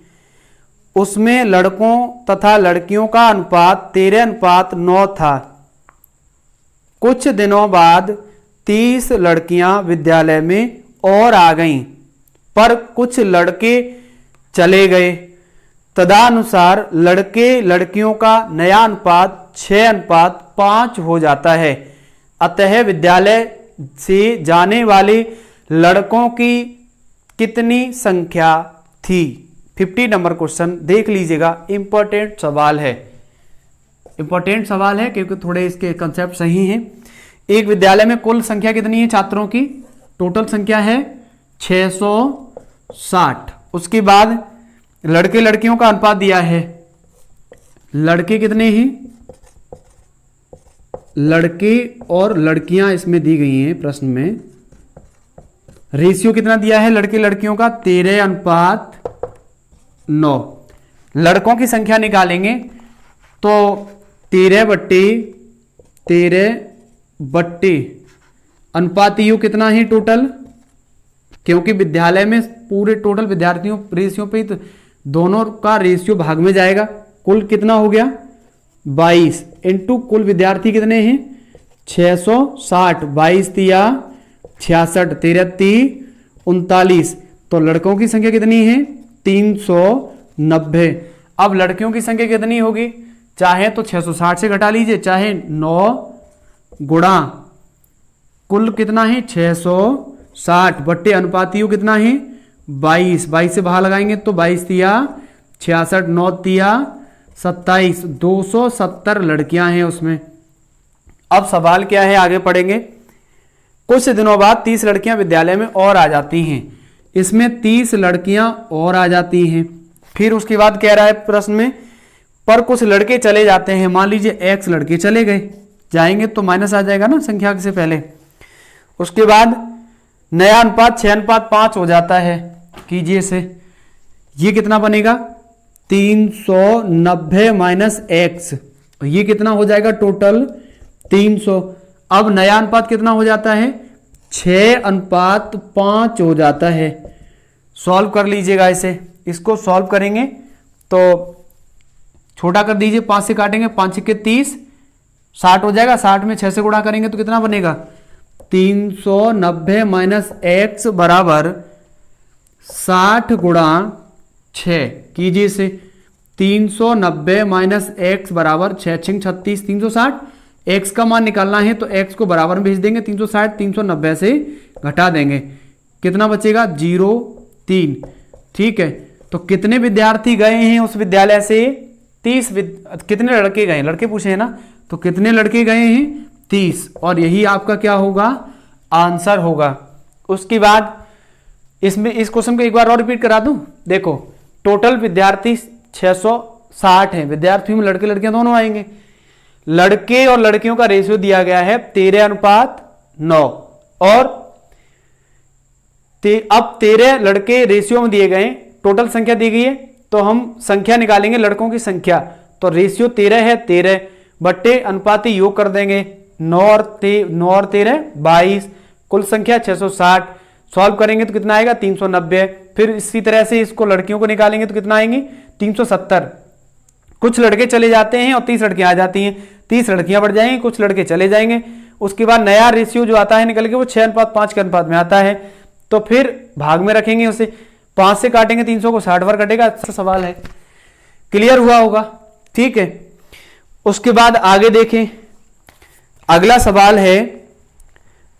उसमें लड़कों तथा लड़कियों का अनुपात 13:9 था। कुछ दिनों बाद 30 लड़कियां विद्यालय में और आ गईं, पर कुछ लड़के चले गए। तदनुसार लड़के लड़कियों का नया अनुपात 6:5 हो जाता है। अतः विद्यालय से जाने वाले लड़कों की कितनी संख्या थी? 50 नंबर क्वेश्चन देख लीजिएगा, इंपॉर्टेंट सवाल है। इंपॉर्टेंट सवाल है क्योंकि थोड़े इसके कंसेप्ट सही हैं। एक विद्यालय में कुल संख्या कितनी है छात्रों की? टोटल संख्या है 660। उसके बाद लड़के लड़कियों का अनुपात दिया है, लड़के कितने हैं? लड़के और लड़कियां इसमें दी गई हैं प्रश्न में। रेशियो कितना दिया है लड़के लड़कियों का? 13:9। लड़कों की संख्या निकालेंगे तो 13 बट्टे अनुपाती योग कितना है टोटल? क्योंकि विद्यालय में पूरे टोटल विद्यार्थियों रेशियो पे तो दोनों का रेशियो भाग में जाएगा। कुल कितना हो गया? 22 इंटू कुल विद्यार्थी कितने हैं? 660, 22 तिया 66, 13 × 39, तो लड़कों की संख्या कितनी है? 390। अब लड़कियों की संख्या कितनी होगी? चाहे तो 660 से घटा लीजिए, चाहे 9 गुणा कुल कितना है? 660 बट्टे अनुपातियों कितना है? 22, 22 से बाहर लगाएंगे तो 22 तिया 66, 9 तिया 27, 270 लड़कियां हैं उसमें। अब सवाल क्या है, आगे पढ़ेंगे। कुछ दिनों बाद 30 लड़कियां विद्यालय में और आ जाती हैं, इसमें 30 लड़कियां और आ जाती हैं। फिर उसके बाद कह रहा है प्रश्न में, पर कुछ लड़के चले जाते हैं। मान लीजिए x लड़के चले गए, जाएंगे तो माइनस आ जाएगा ना संख्या से पहले। उसके बाद नया अनुपात 6:5 हो जाता है। कीजिए इसे, ये कितना बनेगा? 390 माइनस x, ये कितना हो जाएगा टोटल? 300। अब नया अनुपात कितना हो जाता है? 6:5 हो जाता है। सॉल्व कर लीजिएगा इसे, इसको सॉल्व करेंगे तो छोटा कर दीजिए, 5 से काटेंगे, 5 के 30, 60 हो जाएगा। 60 में 6 से गुणा करेंगे तो कितना बनेगा, 390 माइनस एक्स बराबर 60 गुणा 6 कीजिए इसे। 390 माइनस एक्स बराबर 6 6 36 360। एक्स का मान निकालना है तो एक्स को बराबर में भेज देंगे, 360 390 से घटा देंगे, कितना बचेगा 0 3। ठीक है, तो कितने विद्यार्थी गए हैं उस विद्यालय से, 30 कितने लड़के गए, लड़के पूछे हैं ना, तो कितने लड़के गए हैं 30, और यही आपका क्या होगा, आंसर होगा। उसके बाद इसमें इस क्वेश्चन को एक बार और रिपीट करा दूं। देखो टोटल विद्यार्थी 660 हैं, विद्यार्थियों में लड़के लड़कियां दोनों आएंगे। लड़के और लड़कियों का रेशियो दिया गया है 13:9, और अब 13 लड़के रेशियो में दिए गए, टोटल संख्या दी गई है, तो हम संख्या निकालेंगे लड़कों की संख्या, तो रेशियो 13 है, 13 बट्टे अनुपाती योग कर देंगे, 9 और 13 22, कुल संख्या 660। सॉल्व करेंगे तो कितना आएगा 390। फिर इसी तरह से इसको लड़कियों को निकालेंगे तो कितना आएंगे 370। कुछ लड़के चले जाते हैं और 30 लड़कियां आ जाती हैं, 30 लड़कियां बढ़ जाएंगी, कुछ लड़के चले जाएंगे। उसके बाद नया रेशियो जो आता है निकल के वो 6:5 के अनुपात में आता है, तो फिर भाग में रखेंगे उसे, 5 से काटेंगे 300 को, 60 बार कटेगा। अच्छा सवाल है, क्लियर हुआ होगा। ठीक है, उसके बाद आगे देखें, अगला सवाल है,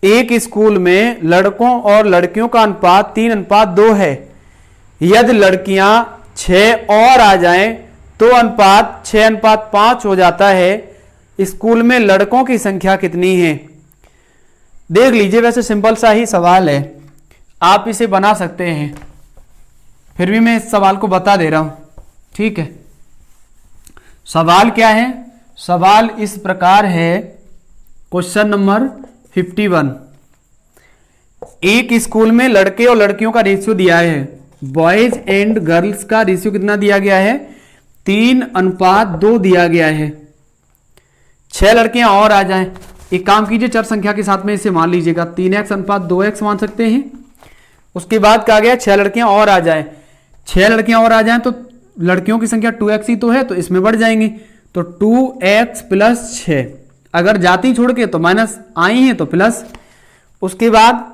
एक स्कूल में लड़कों और लड़कियों का अनुपात 3:2 है, यदि लड़कियां 6 और आ जाएं तो अनुपात 6:5 हो जाता है। स्कूल में लड़कों की संख्या कितनी है, देख लीजिए। वैसे सिंपल सा ही सवाल है, आप इसे बना सकते हैं, फिर भी मैं इस सवाल को बता दे रहा हूं। ठीक है, सवाल क्या है, सवाल इस प्रकार है, क्वेश्चन नंबर 51। एक स्कूल में लड़के और लड़कियों का रेशियो दिया है, बॉयज एंड गर्ल्स का रेशियो कितना दिया गया है, 3:2 दिया गया है। 6 लड़कियां और आ जाएं, एक काम कीजिए, चर संख्या के साथ में इसे मान लीजिएगा, 3x:2x मान सकते हैं। उसके बाद कहा गया 6 लड़कियां और आ जाएं, 6 लड़कियां और आ जाएं तो लड़कियों की संख्या 2x ही तो है, तो इसमें बढ़ जाएंगे, तो 2x + 6, अगर जाती छोड़ के तो माइनस आई है तो प्लस। उसके बाद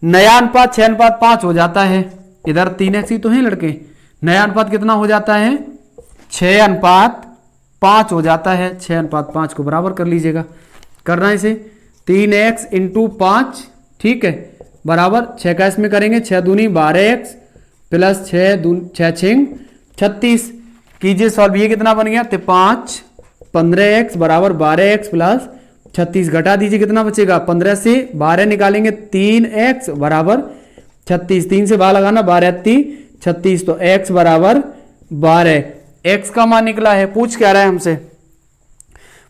नया अनुपात 6:5 हो जाता है, इधर 3x ही तो है लड़के, नया अनुपात कितना हो जाता है 6:5 हो जाता है। 6:5 को बराबर कर लीजिएगा, करना इसे 3x × 5, ठीक है, बराबर 6 का इसमें करेंगे, 6 दूनी 12x + 6 36 कीजिए सॉल्व, ये कितना बन गया, 5 15x बराबर 12x + 36 घटा दीजिए, कितना बचेगा, 15 से 12 निकालेंगे, 3x बराबर 36, 3 से 12 लगाना, 12 36, तो x बराबर 12। x का मान निकला है। पूछ क्या रहा है हमसे,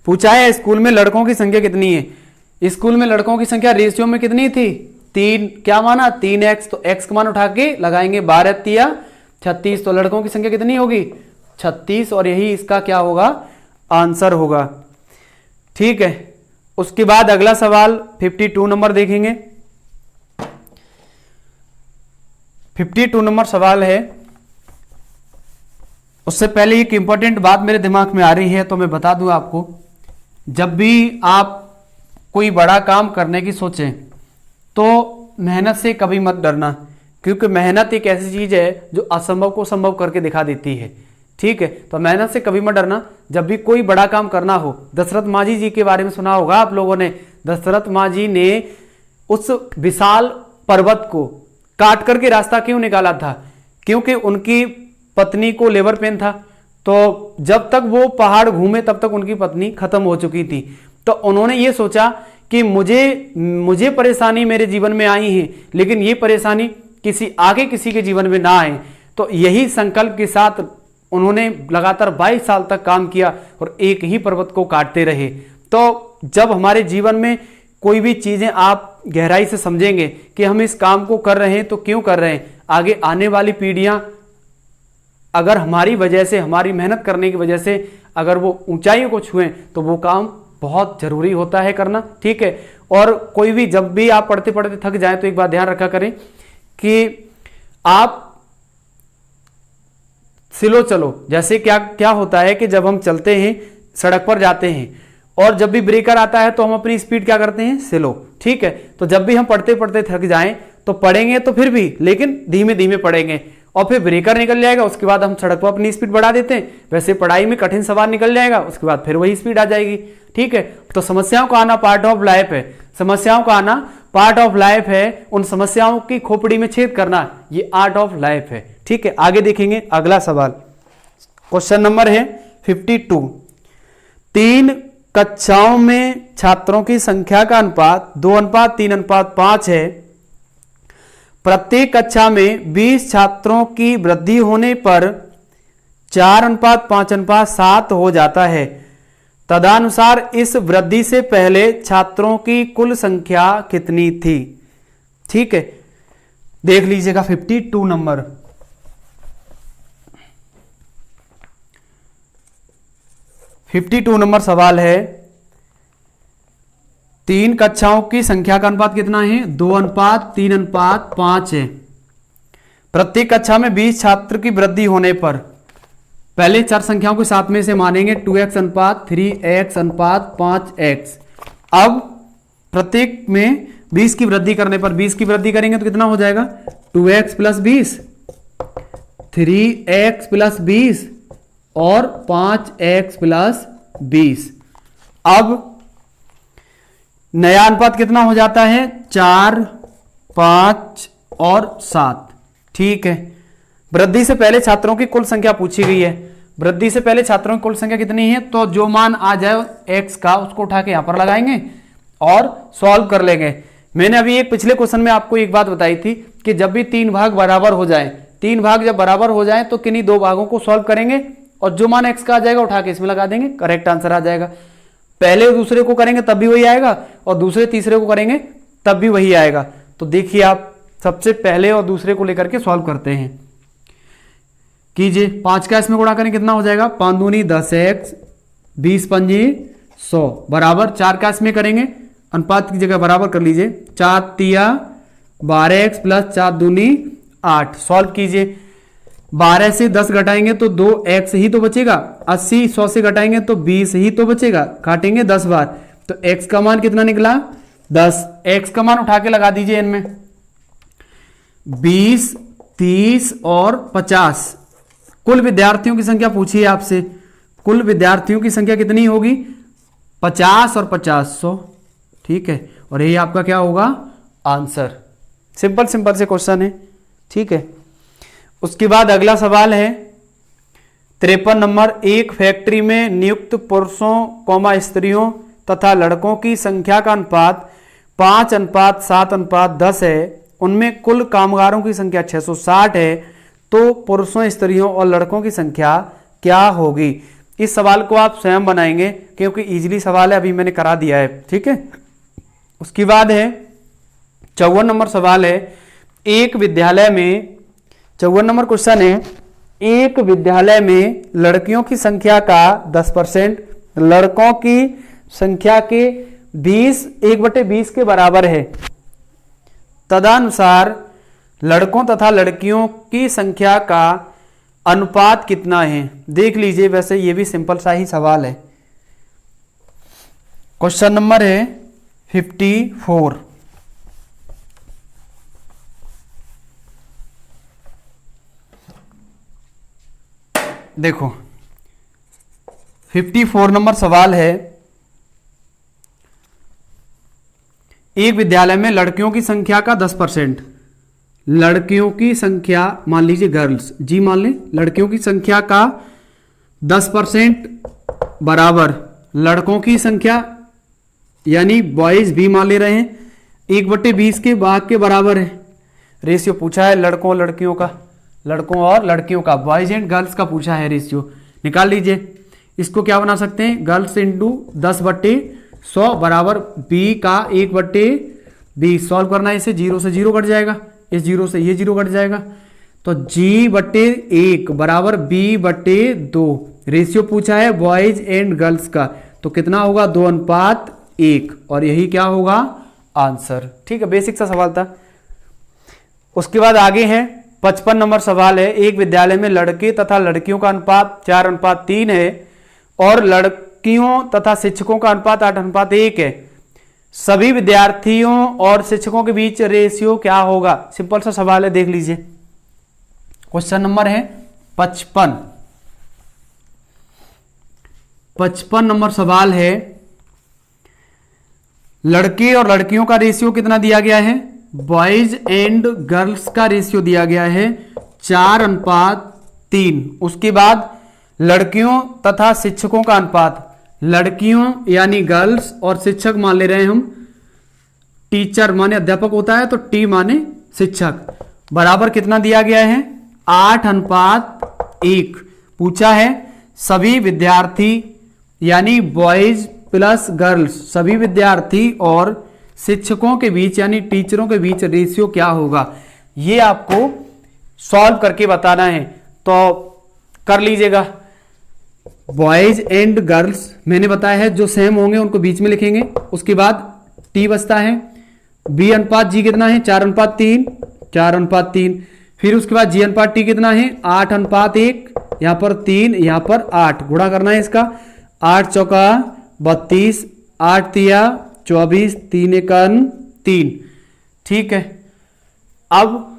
पूछा है स्कूल में लड़कों की संख्या कितनी है। स्कूल में लड़कों की संख्या रेशियो में कितनी थी, 3, क्या माना 3x, तो x का मान उठा के लगाएंगे, 12 36, तो लड़कों की संख्या कितनी होगी 36, और यही इसका क्या होगा, आंसर होगा। ठीक है, उसके बाद अगला सवाल 52 नंबर देखेंगे। 52 नंबर सवाल है, उससे पहले एक इंपॉर्टेंट बात मेरे दिमाग में आ रही है तो मैं बता दूं आपको। जब भी आप कोई बड़ा काम करने की सोचें तो मेहनत से कभी मत डरना, क्योंकि मेहनत एक ऐसी चीज है जो असंभव को संभव करके दिखा देती है। ठीक है, तो मेहनत से कभी मत डरना। जब भी कोई बड़ा काम करना हो, दशरथ मांझी जी के बारे में सुना होगा आप लोगों ने। दशरथ मांझी ने उस विशाल पर्वत को काट करके रास्ता क्यों निकाला था, क्योंकि उनकी पत्नी को लेबर पेन था, तो जब तक वो पहाड़ घूमे तब तक उनकी पत्नी खत्म हो चुकी थी। तो उन्होंने ये सोचा कि मुझे परेशानी मेरे जीवन में आई है, लेकिन ये परेशानी किसी के जीवन में ना आए। तो यही संकल्प के साथ उन्होंने लगातार 22 साल तक काम किया और एक ही पर्वत को काटते रहे। तो जब हमारे जीवन में कोई भी चीजें आप गहराई से समझेंगे कि हम इस काम को कर रहे हैं तो क्यों कर रहे हैं, आगे आने वाली पीढ़ियां अगर हमारी वजह से, हमारी मेहनत करने की वजह से अगर वो ऊंचाइयों को छुएं तो वो काम बहुत जरूरी होता है करना। ठीक है, और कोई भी जब भी आप पढ़ते पढ़ते थक जाएं तो एक बात ध्यान रखा करें कि आप स्लो चलो। जैसे क्या क्या होता है कि जब हम चलते हैं, सड़क पर जाते हैं और जब भी ब्रेकर आता है तो हम अपनी स्पीड क्या करते हैं, स्लो। ठीक है, तो जब भी हम पढ़ते पढ़ते थक जाएं तो पढ़ेंगे तो फिर भी, लेकिन धीमे धीमे पढ़ेंगे और फिर ब्रेकर निकल जाएगा, उसके बाद हम सड़क पर अपनी स्पीड बढ़ा देते हैं। वैसे पढ़ाई में कठिन सवाल निकल जाएगा, उसके बाद फिर वही स्पीड आ जाएगी। ठीक है, तो समस्याओं का आना पार्ट ऑफ लाइफ है, समस्याओं का आना पार्ट ऑफ लाइफ है। उन समस्याओं की खोपड़ी में छेद करना ये आर्ट ऑफ लाइफ है। ठीक है, आगे देखेंगे अगला सवाल। क्वेश्चन नंबर है 52। 3 कक्षाओं में छात्रों की संख्या का अनुपात 2:3:5 है। प्रत्येक कक्षा में 20 छात्रों की वृद्धि होने पर 4:5:7 हो जाता है। तदनुसार इस वृद्धि से पहले छात्रों की कुल संख्या कितनी थी? ठीक है, देख लीजिएगा 52 नंबर। 52 नंबर सवाल है, 3 कक्षाओं की संख्या का अनुपात कितना है? 2:3:5 है। प्रत्येक कक्षा में 20 छात्र की वृद्धि होने पर, पहले 4 संख्याओं को साथ में से मानेंगे 2x:3x:5x। अब प्रत्येक में 20 की वृद्धि करने पर, 20 की वृद्धि करेंगे तो कितना हो जाएगा? 2x + 20, 3x + 20 और 5x + 20। अब नया अनुपात कितना हो जाता है? 4, 5 और 7। ठीक है, वृद्धि से पहले छात्रों की कुल संख्या पूछी गई है। वृद्धि से पहले छात्रों की कुल संख्या कितनी है? तो जो मान आ जाए x का उसको उठा के यहां पर लगाएंगे और सॉल्व कर लेंगे। मैंने अभी एक पिछले क्वेश्चन में आपको एक बात बताई थी कि जब भी 3 भाग बराबर हो जाए, 3 भाग जब बराबर हो जाए तो किन्हीं 2 भागों को सॉल्व करेंगे और जो मान x का आ जाएगा उठा के इसमें लगा देंगे, करेक्ट आंसर आ जाएगा। पहले और दूसरे को करेंगे तब भी वही आएगा और दूसरे तीसरे को करेंगे तब भी वही आएगा। तो देखिए आप सबसे पहले और दूसरे को लेकर के सॉल्व करते हैं। कीजिए, 5 का इसमें गुणा करें कितना हो जाएगा? 5 दूनी 10x, 20 पंजी 100 बराबर 4 का इसमें करेंगे, अनुपात की जगह बराबर कर लीजिए, 4 तिया 12x + 4 दूनी 8। सॉल्व कीजिए, 12 से 10 घटाएंगे तो 2x ही तो बचेगा, 80 100 से घटाएंगे तो 20 ही तो बचेगा, काटेंगे 10 बार तो x का मान कितना निकला? 10। x का मान उठा के लगा दीजिए इनमें, 20, 30 और 50। कुल विद्यार्थियों की संख्या पूछी है आपसे, कुल विद्यार्थियों की संख्या कितनी होगी? 50 और 50 100। ठीक है, और यही आपका क्या होगा? आंसर। सिंपल सिंपल से क्वेश्चन है। ठीक है, उसके बाद अगला सवाल है 53 नंबर। एक फैक्ट्री में नियुक्त पुरुषों स्त्रियों तथा लड़कों की संख्या का अनुपात 5:7:10 है। उनमें कुल कामगारों की संख्या 660 है, तो पुरुषों स्त्रियों और लड़कों की संख्या क्या होगी? इस सवाल को आप स्वयं बनाएंगे क्योंकि इजीली सवाल है, अभी मैंने करा दिया है। ठीक है, उसके बाद है 54 नंबर सवाल है, एक विद्यालय में 54 नंबर क्वेश्चन है, एक विद्यालय में लड़कियों की संख्या का 10%, लड़कों की संख्या के 1/20 के बराबर है। तदनुसार लड़कों तथा लड़कियों की संख्या का अनुपात कितना है? देख लीजिए, वैसे ये भी सिंपल सा ही सवाल है। क्वेश्चन नंबर है 54। देखो 54 नंबर सवाल है, एक विद्यालय में लड़कियों की संख्या का 10%, लड़कियों की संख्या मान लीजिए गर्ल्स जी मान लें, लड़कियों की संख्या का 10% बराबर लड़कों की संख्या यानी बॉयज भी मान ले रहे हैं 1/20 के भाग के बराबर है। रेशियो पूछा है लड़कों लड़कियों का, लड़कों और लड़कियों का, बॉयज एंड गर्ल्स का पूछा है रेशियो। निकाल लीजिए, इसको क्या बना सकते हैं? गर्ल्स इंटू 10/100 बराबर बी का 1/20। सॉल्व करना है इसे, 0 से 0 कट जाएगा, इस 0 से ये 0 कट जाएगा, तो G/1 बराबर B/2। रेशियो पूछा है बॉयज एंड गर्ल्स का, तो कितना होगा? 2:1 और यही क्या होगा? आंसर। ठीक है, बेसिक सा सवाल था। उसके बाद आगे है 55 नंबर सवाल है, एक विद्यालय में लड़के तथा लड़कियों का अनुपात 4:3 है और लड़कियों तथा शिक्षकों का अनुपात 8:1 है। सभी विद्यार्थियों और शिक्षकों के बीच रेशियो क्या होगा? सिंपल सा सवाल है, देख लीजिए। क्वेश्चन नंबर है 55। 55 नंबर सवाल है, लड़के और लड़कियों का रेशियो कितना दिया गया है? बॉयज एंड गर्ल्स का रेशियो दिया गया है 4:3। उसके बाद लड़कियों तथा शिक्षकों का अनुपात, लड़कियों यानी गर्ल्स और शिक्षक मान ले रहे हैं हम, टीचर माने अध्यापक होता है तो टी माने शिक्षक, बराबर कितना दिया गया है? 8:1। पूछा है सभी विद्यार्थी यानी बॉयज प्लस गर्ल्स, सभी विद्यार्थी और शिक्षकों के बीच यानी टीचरों के बीच रेशियो क्या होगा? ये आपको सॉल्व करके बताना है, तो कर लीजिएगा। बॉयज एंड गर्ल्स मैंने बताया है, जो सेम होंगे उनको बीच में लिखेंगे। उसके बाद टी बचता है, बी अनुपात जी कितना है? 4:3, 4:3। फिर उसके बाद जी अनुपात टी कितना है? 8:1। यहां पर 3, यहां पर 8, गुणा करना है इसका। 8 चौका 32, 8 तिया 24, 3 एकन 3। ठीक है, अब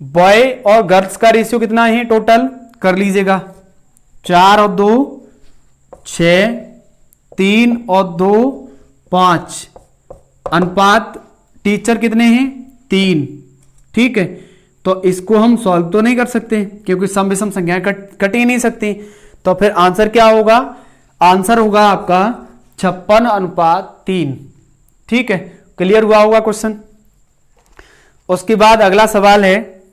बॉय और गर्ल्स का रेशियो कितना है टोटल? कर लीजिएगा। 4 और 2 6, 3 और 2 5। अनुपात टीचर कितने हैं? 3। ठीक है, तो इसको हम सॉल्व तो नहीं कर सकते क्योंकि सम विषम संख्याएं कट ही नहीं सकती। तो फिर आंसर क्या होगा? आंसर होगा आपका 56:3। ठीक है, क्लियर हुआ होगा क्वेश्चन। उसके बाद अगला सवाल है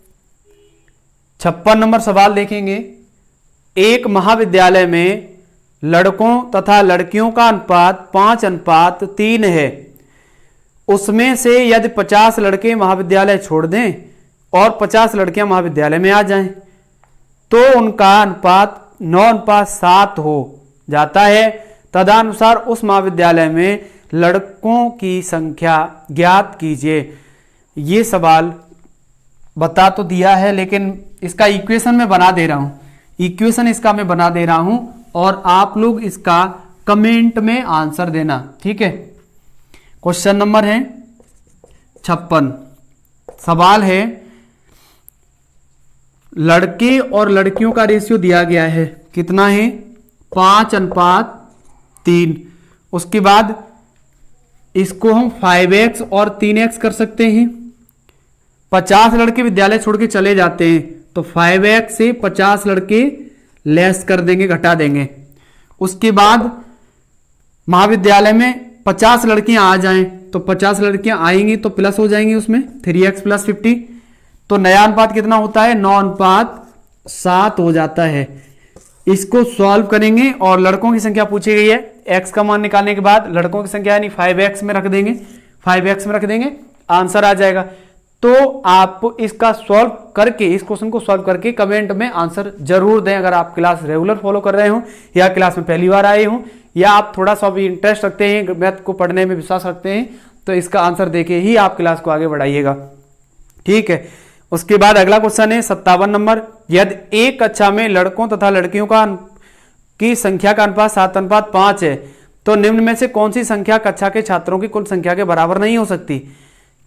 56 नंबर सवाल देखेंगे। एक महाविद्यालय में लड़कों तथा लड़कियों का अनुपात 5:3 है। उसमें से यदि 50 लड़के महाविद्यालय छोड़ दें और 50 लड़कियां महाविद्यालय में आ जाएं तो उनका अनुपात 9:7 हो जाता है। तदनुसार उस महाविद्यालय में लड़कों की संख्या ज्ञात कीजिए। ये सवाल बता तो दिया है लेकिन इसका इक्वेशन मैं बना दे रहा हूं, इक्वेशन इसका मैं बना दे रहा हूं और आप लोग इसका कमेंट में आंसर देना। ठीक है, क्वेश्चन नंबर है 56। सवाल है लड़के और लड़कियों का रेशियो दिया गया है, कितना है? 5:3। उसके बाद इसको हम 5x और 3x कर सकते हैं। 50 लड़के विद्यालय छोड़ के चले जाते हैं तो 5x से 50 लड़के लेस कर देंगे, घटा देंगे। उसके बाद महाविद्यालय में 50 लड़कियां आ जाएं तो 50 लड़कियां आएंगी तो प्लस हो जाएंगी उसमें 3x + 50, तो नया अनुपात कितना होता है? 9:7 हो जाता है। इसको सॉल्व करेंगे और लड़कों की संख्या पूछी गई है। x का मान निकालने के बाद लड़कों की संख्या यानी 5x में रख देंगे, 5x में रख देंगे, आंसर आ जाएगा। तो आप इसका सॉल्व करके, इस क्वेश्चन को सॉल्व करके कमेंट में आंसर जरूर दें। अगर आप क्लास रेगुलर फॉलो कर रहे हो या क्लास में पहली बार आए हो या आप थोड़ा सा भी इंटरेस्ट रखते हैं, मैथ को पढ़ने में विश्वास रखते हैं, तो इसका आंसर देके ही आप क्लास को आगे बढ़ाइएगा। ठीक है, उसके बाद अगला क्वेश्चन है 57 नंबर। यदि एक कक्षा में लड़कों तथा लड़कियों की संख्या का अनुपात 7:5 है तो निम्न में से कौन सी संख्या कक्षा के छात्रों की कुल संख्या के बराबर नहीं हो सकती?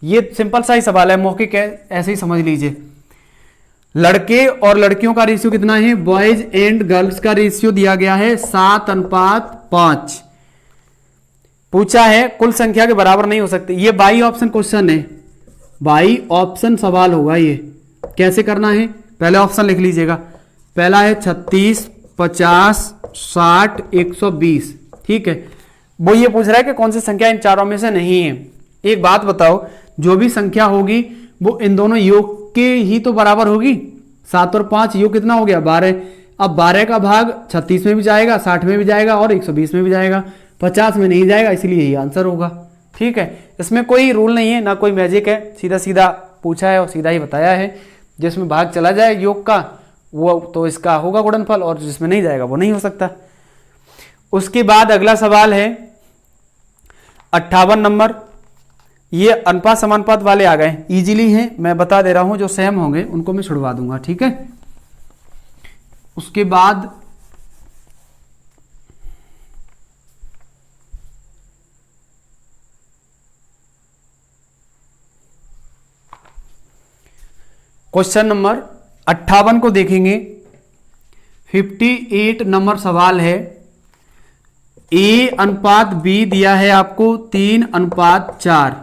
ये सिंपल सा ही सवाल है, मौखिक ऐसे ही समझ लीजिए। लड़के और लड़कियों का रेशियो कितना है? बॉयज एंड गर्ल्स का रेशियो दिया गया है 7:5। पूछा है कुल संख्या के बराबर नहीं हो सकती। ये बाई ऑप्शन क्वेश्चन है, बाई ऑप्शन सवाल होगा। ये कैसे करना है? पहले ऑप्शन लिख लीजिएगा। पहला है 36, 50, 60, 120। ठीक है, वो ये पूछ रहा है कि कौन सी संख्या इन चारों में से नहीं है। एक बात बताओ, जो भी संख्या होगी वो इन दोनों योग के ही तो बराबर होगी। 7 और 5 योग कितना हो गया? 12। अब 12 का भाग 36 में भी जाएगा, 60 में भी जाएगा और 120 में भी जाएगा, 50 में नहीं जाएगा, इसलिए यही आंसर होगा। ठीक है, इसमें कोई रूल नहीं है, ना कोई मैजिक है, सीधा सीधा पूछा है और सीधा ही बताया है। जिसमें भाग चला जाए योग का वो तो इसका होगा गुणनफल, और जिसमें नहीं जाएगा वो नहीं हो सकता। उसके बाद अगला सवाल है 58 नंबर। ये अनुपात समानुपात वाले आ गए, इजीली हैं, मैं बता दे रहा हूं, जो सेम होंगे उनको मैं छुड़वा दूंगा, ठीक है। उसके बाद क्वेश्चन नंबर 58 को देखेंगे। 58 नंबर सवाल है, ए अनुपात बी दिया है आपको 3:4,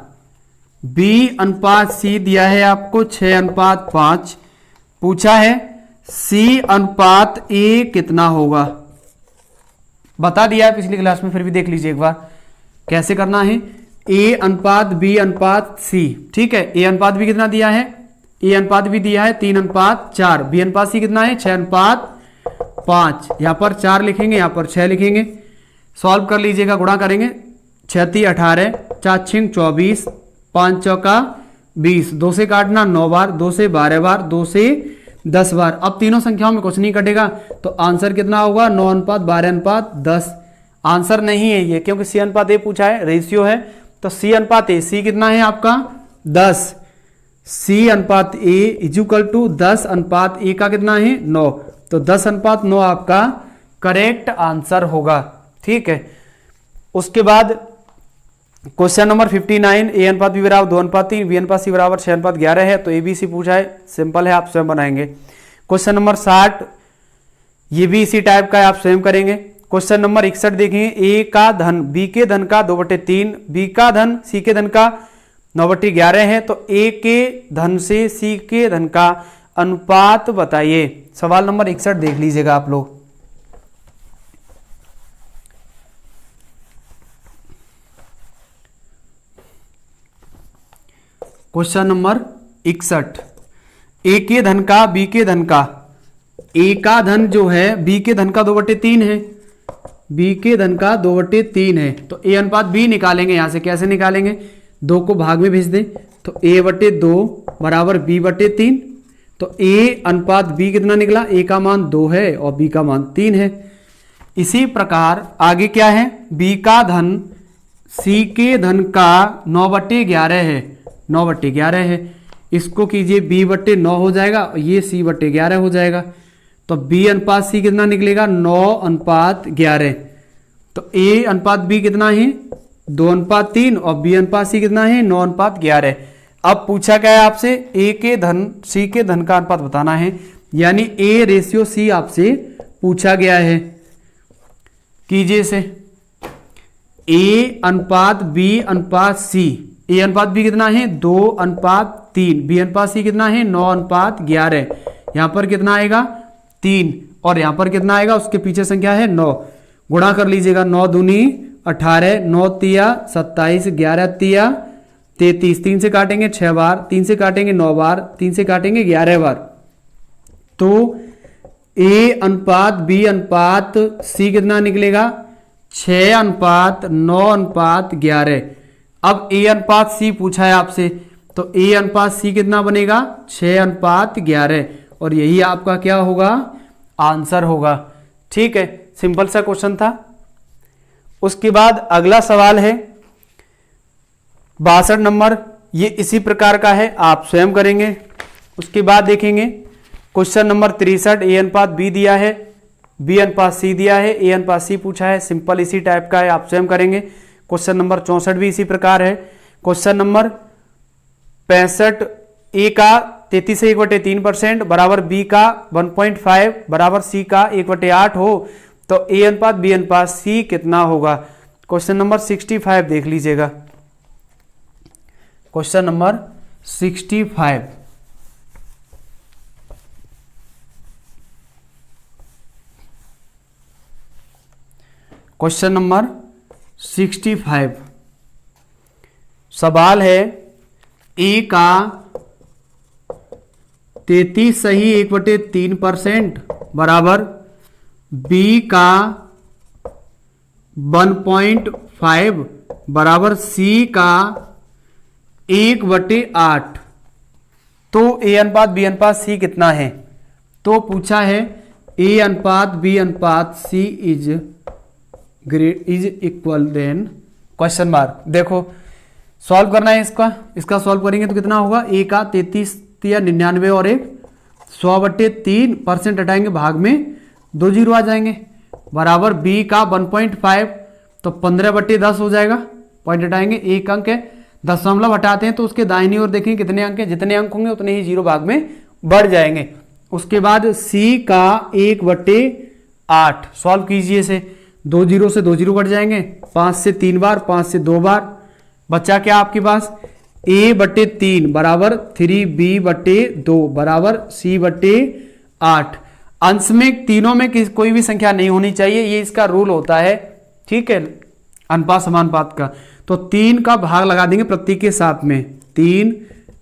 बी अनुपात सी दिया है आपको 6:5, पूछा है सी अनुपात ए कितना होगा। बता दिया है पिछली क्लास में, फिर भी देख लीजिए एक बार कैसे करना है। ए अनुपात बी अनुपात सी, ठीक है। ए अनुपात बी कितना दिया है, ए अनुपात भी दिया है 3:4, बी अनुपात सी कितना है 6:5, यहां पर 4 लिखेंगे, यहां पर 6 लिखेंगे, सॉल्व कर लीजिएगा, गुणा करेंगे, 6 18, 4 6 24, 5 चौका 20, 2 से काटना 9 बार, 2 से 12 बार, 2 से 10 बार। अब तीनों संख्याओं में कुछ नहीं कटेगा, तो आंसर कितना होगा 9:12:10। आंसर नहीं है ये, क्योंकि सी अनुपात ए पूछा है, रेशियो है, तो सी अनुपात ए, सी कितना है आपका 10, सी अनुपात ए इक्वल टू 10 अनुपात ए का कितना है 9, तो 10:9 आपका करेक्ट आंसर होगा, ठीक है। उसके बाद क्वेश्चन नंबर 59, ए अनुपात बी बराबर 2:3, बी अनुपात सी बराबर 6:11 है, तो ए बी सी पूछा है, सिंपल है, आप स्वयं बनाएंगे। क्वेश्चन नंबर 60, ये भी इसी टाइप का है, आप स्वयं करेंगे। क्वेश्चन नंबर 61 देखेंगे, ए का धन बी के धन का 2/3, बी का धन सी के धन का 9/11 है, तो ए के धन से सी के धन का अनुपात बताइए। सवाल नंबर 61 देख लीजिएगा आप लोग। क्वेश्चन नंबर 61, ए के धन का बी के धन का, ए का धन जो है बी के धन का 2/3 है, बी के धन का 2/3 है, तो ए अनुपात बी निकालेंगे। यहां से कैसे निकालेंगे, 2 को भाग में भेज दें, तो a/2 बराबर b/3, तो a अनुपात b कितना निकला, a का मान 2 है और b का मान 3 है। इसी प्रकार आगे क्या है, b का धन c के धन का 9/11 है, 9/11 है, इसको कीजिए b/9 हो जाएगा और ये c/11 हो जाएगा, तो b अनुपात c कितना निकलेगा 9:11, तो a अनुपात b कितना है 2:3 और बी अनुपात सी कितना है 9:11। अब पूछा क्या है आपसे, ए के धन सी के धन का अनुपात बताना है, यानी ए रेशियो सी आपसे पूछा गया है। कीजिए इसे, ए अनुपात बी अनुपात सी, ए अनुपात बी कितना है 2:3, बी अनुपात सी कितना है 9:11, यहां पर कितना आएगा 3 और यहां पर कितना आएगा, उसके पीछे संख्या है 9, गुणा कर लीजिएगा, 9 दूनी 18, 9 तिया 27, 11 तिया 33, 3 से काटेंगे 6 बार, 3 से काटेंगे 9 बार, 3 से काटेंगे 11 बार, तो ए अनुपात बी अनुपात सी कितना निकलेगा 6:9:11। अब ए अनुपात सी पूछा है आपसे, तो ए अनुपात सी कितना बनेगा 6:11 और यही आपका क्या होगा आंसर होगा, ठीक है। सिंपल सा क्वेश्चन था। उसके बाद अगला सवाल है 62 नंबर, ये इसी प्रकार का है, आप स्वयं करेंगे। उसके बाद देखेंगे क्वेश्चन नंबर 63, ए अनुपात बी दिया है, बी अनुपात सी दिया है, ए अनुपात सी पूछा है, सिंपल इसी टाइप का है, आप स्वयं करेंगे। क्वेश्चन नंबर 64 भी इसी प्रकार है। क्वेश्चन नंबर 65, ए का 33 से 1/3% बराबर बी का 1.5 बराबर सी का 1/8 हो, तो ए अनुपात बी अनुपात सी कितना होगा। क्वेश्चन नंबर 65 देख लीजिएगा। क्वेश्चन नंबर 65, क्वेश्चन नंबर 65 सवाल है, ए का 33 सही 1/3% बराबर बी का 1.5 बराबर सी का 1/8, तो ए अनुपात बी अनुपात सी कितना है। तो पूछा है ए अनुपात बी अनुपात C is equal then question mark. देखो सॉल्व करना है इसका सॉल्व करेंगे तो कितना होगा, ए का 33 या 99 और 100/3 हटाएंगे, भाग में 2 जीरो आ जाएंगे, बराबर बी का 1.5 तो 15/10 हो जाएगा, पॉइंट हटाएंगे, एक अंक है, दशमलव हटाते हैं तो उसके दाहिनी ओर देखेंगे कितने अंक हैं, जितने अंक होंगे उतने ही जीरो भाग में बढ़ जाएंगे। उसके बाद सी का 1/8 सॉल्व कीजिए इसे, 2 जीरो से 2 जीरो कट जाएंगे, 5 से 3 बार, 5 से 2 बार, बचा क्या आपके पास a/3 बराबर 3b/2 बराबर c/8। अंश में तीनों में कोई भी संख्या नहीं होनी चाहिए, ये इसका रूल होता है, ठीक है, अनुपात समानुपात का। तो 3 का भाग लगा देंगे प्रतीक के साथ में, 3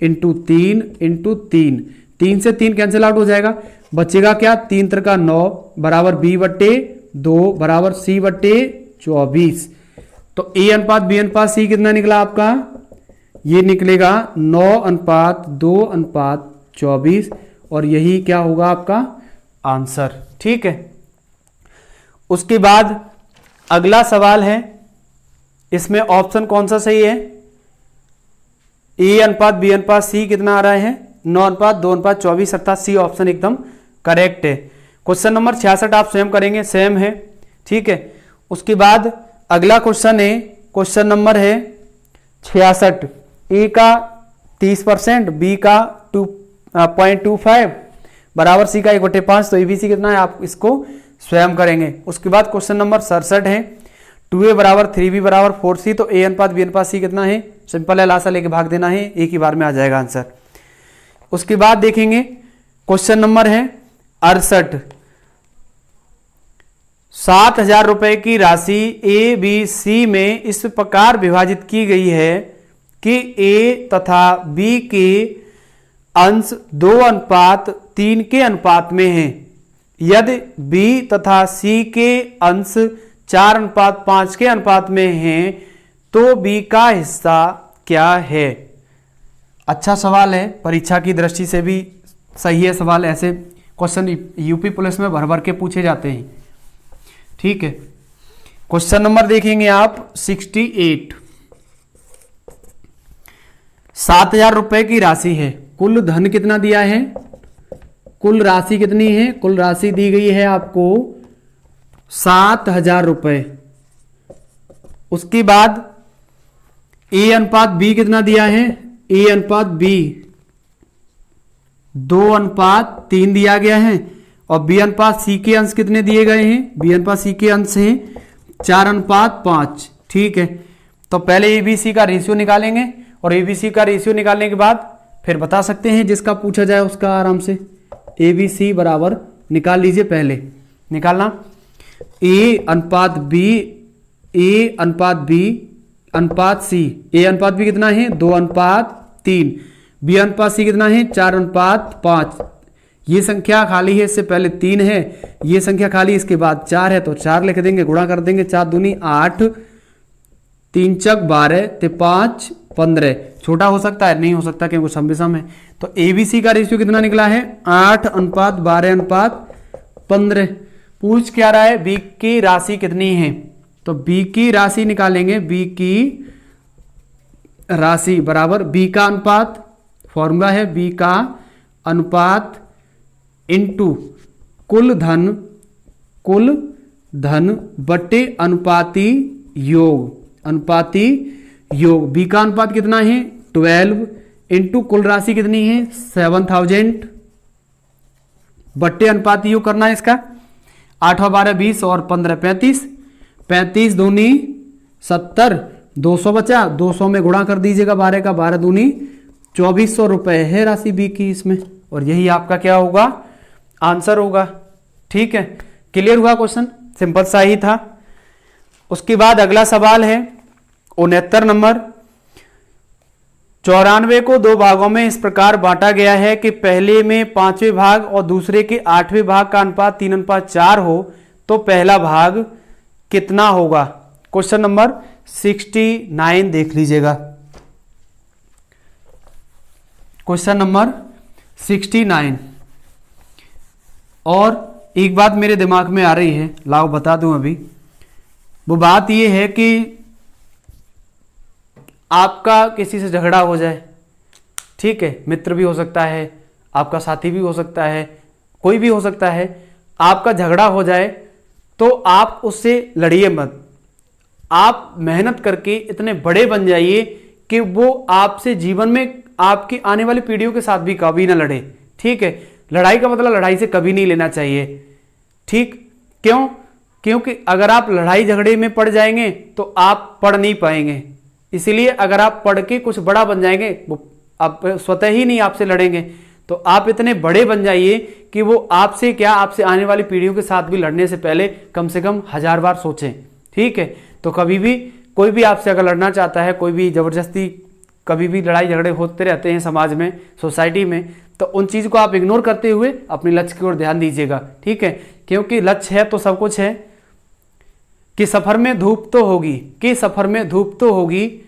× 3 × 3, 3 से 3 कैंसिल आउट हो जाएगा, बचेगा क्या, 3 × 9 बराबर b/2 बराबर c/24। तो a/b/c कितना निकला आपका, ये निकलेगा 9:2:24 और यही क्या होगा आपका आंसर, ठीक है। उसके बाद अगला सवाल है, इसमें ऑप्शन कौन सा सही है, a/b/c कितना आ रहा है 9:2:24 अर्थात सी ऑप्शन एकदम करेक्ट है। क्वेश्चन नंबर 66 आप स्वयं करेंगे, सेम है, ठीक है। उसके बाद अगला क्वेश्चन है, क्वेश्चन नंबर है 66, ए का 30%, बी का 2.25 बराबर सी का 1/5, तो एबीसी कितना है आप इसको स्वयं करेंगे। उसके बाद क्वेश्चन नंबर 67 है, 2a बराबर 3b बराबर 4c, तो a/b/c कितना है, सिंपल है, लासा लेके भाग देना है, एक ही बार में आ जाएगा आंसर। उसके बाद देखेंगे क्वेश्चन नंबर है 68, 7,000 रुपए की राशि ए बी सी में इस प्रकार विभाजित की गई है कि ए तथा बी के अंश 2:3 के अनुपात में हैं। यदि बी तथा सी के अंश 4:5 के अनुपात में हैं तो बी का हिस्सा क्या है। अच्छा सवाल है, परीक्षा की दृष्टि से भी सही है सवाल, ऐसे क्वेश्चन यूपी पुलिस में भर भर के पूछे जाते हैं, ठीक है। क्वेश्चन नंबर देखेंगे आप 68, 7,000 रुपए की राशि है, कुल धन कितना दिया है, कुल राशि कितनी है, कुल राशि दी गई है आपको 7,000 रुपए। उसके बाद a/b कितना दिया है, a/b 2:3 दिया गया है, और b/c के अंश कितने दिए गए हैं, b/c के अंश हैं 4:5, ठीक है। तो पहले abc का रेशियो निकालेंगे और abc का रेशियो निकालने के बाद फिर बता सकते हैं, जिसका पूछा जाए उसका आराम से। abc बराबर निकाल लीजिए, पहले निकालना a/b, a/b/c, a/b कितना है 2:3, b/c कितना है 4:5, ये संख्या खाली है, इससे पहले 3 है, ये संख्या खाली इसके बाद 4 है, तो 4 लिख देंगे, गुणा कर देंगे, 4 दूनी 8, 3 चक 12, 5 15, छोटा हो सकता है, नहीं हो सकता क्योंकि सम विषम है। तो एबीसी का रेशियो कितना निकला है 8:12:15। पूछ क्या रहा है, बी की राशि कितनी है, तो बी की राशि निकालेंगे, बी की राशि बराबर बी का अनुपात, फॉर्मूला है बी का अनुपात इनटू कुल धन बटे अनुपाती योग, बी का अनुपात कितना है 12 इंटू कुल राशि कितनी है 7,000 बट्टे अनुपाती योग करना है इसका, 8 और 12 20 और 15 35, 35 दूनी 70, 200 बचा, 200 में गुणा कर दीजिएगा 12 का, 12 दूनी 2400 रुपए है राशि बी की इसमें, और यही आपका क्या होगा आंसर होगा। ठीक है, क्लियर हुआ क्वेश्चन, सिंपल सा ही था। उसके बाद अगला सवाल है 69 नंबर, 94 को 2 भागों में इस प्रकार बांटा गया है कि पहले में 5वें भाग और दूसरे के 8वें भाग का अनुपात 3:4 हो, तो पहला भाग कितना होगा। क्वेश्चन नंबर 69 देख लीजिएगा, क्वेश्चन नंबर 69। और एक बात मेरे दिमाग में आ रही है, लाओ बता दूं अभी, वो बात ये है कि आपका किसी से झगड़ा हो जाए, ठीक है, मित्र भी हो सकता है, आपका साथी भी हो सकता है, कोई भी हो सकता है, आपका झगड़ा हो जाए तो आप उससे लड़िए मत। आप मेहनत करके इतने बड़े बन जाइए कि वो आपसे जीवन में आपकी आने वाली पीढ़ियों के साथ भी कभी ना लड़े, ठीक है। लड़ाई का मतलब लड़ाई से कभी नहीं लेना चाहिए, ठीक। क्यों? क्योंकि अगर आप लड़ाई झगड़े में पड़ जाएंगे तो आप पढ़ नहीं पाएंगे। इसलिए अगर आप पढ़ के कुछ बड़ा बन जाएंगे, वो आप स्वतः ही नहीं आपसे लड़ेंगे। तो आप इतने बड़े बन जाइए कि वो आपसे क्या, आपसे आने वाली पीढ़ियों के साथ भी लड़ने से पहले कम से कम 1000 बार सोचें, ठीक है। तो कभी भी कोई भी आपसे अगर लड़ना चाहता है, कोई भी जबरदस्ती, कभी भी लड़ाई झगड़े होते रहते हैं समाज में, सोसाइटी में, तो उन चीज़ को आप इग्नोर करते हुए अपने लक्ष्य की ओर ध्यान दीजिएगा, ठीक है। क्योंकि लक्ष्य है तो सब कुछ है। कि सफर में धूप तो होगी, कि सफर में धूप तो होगी,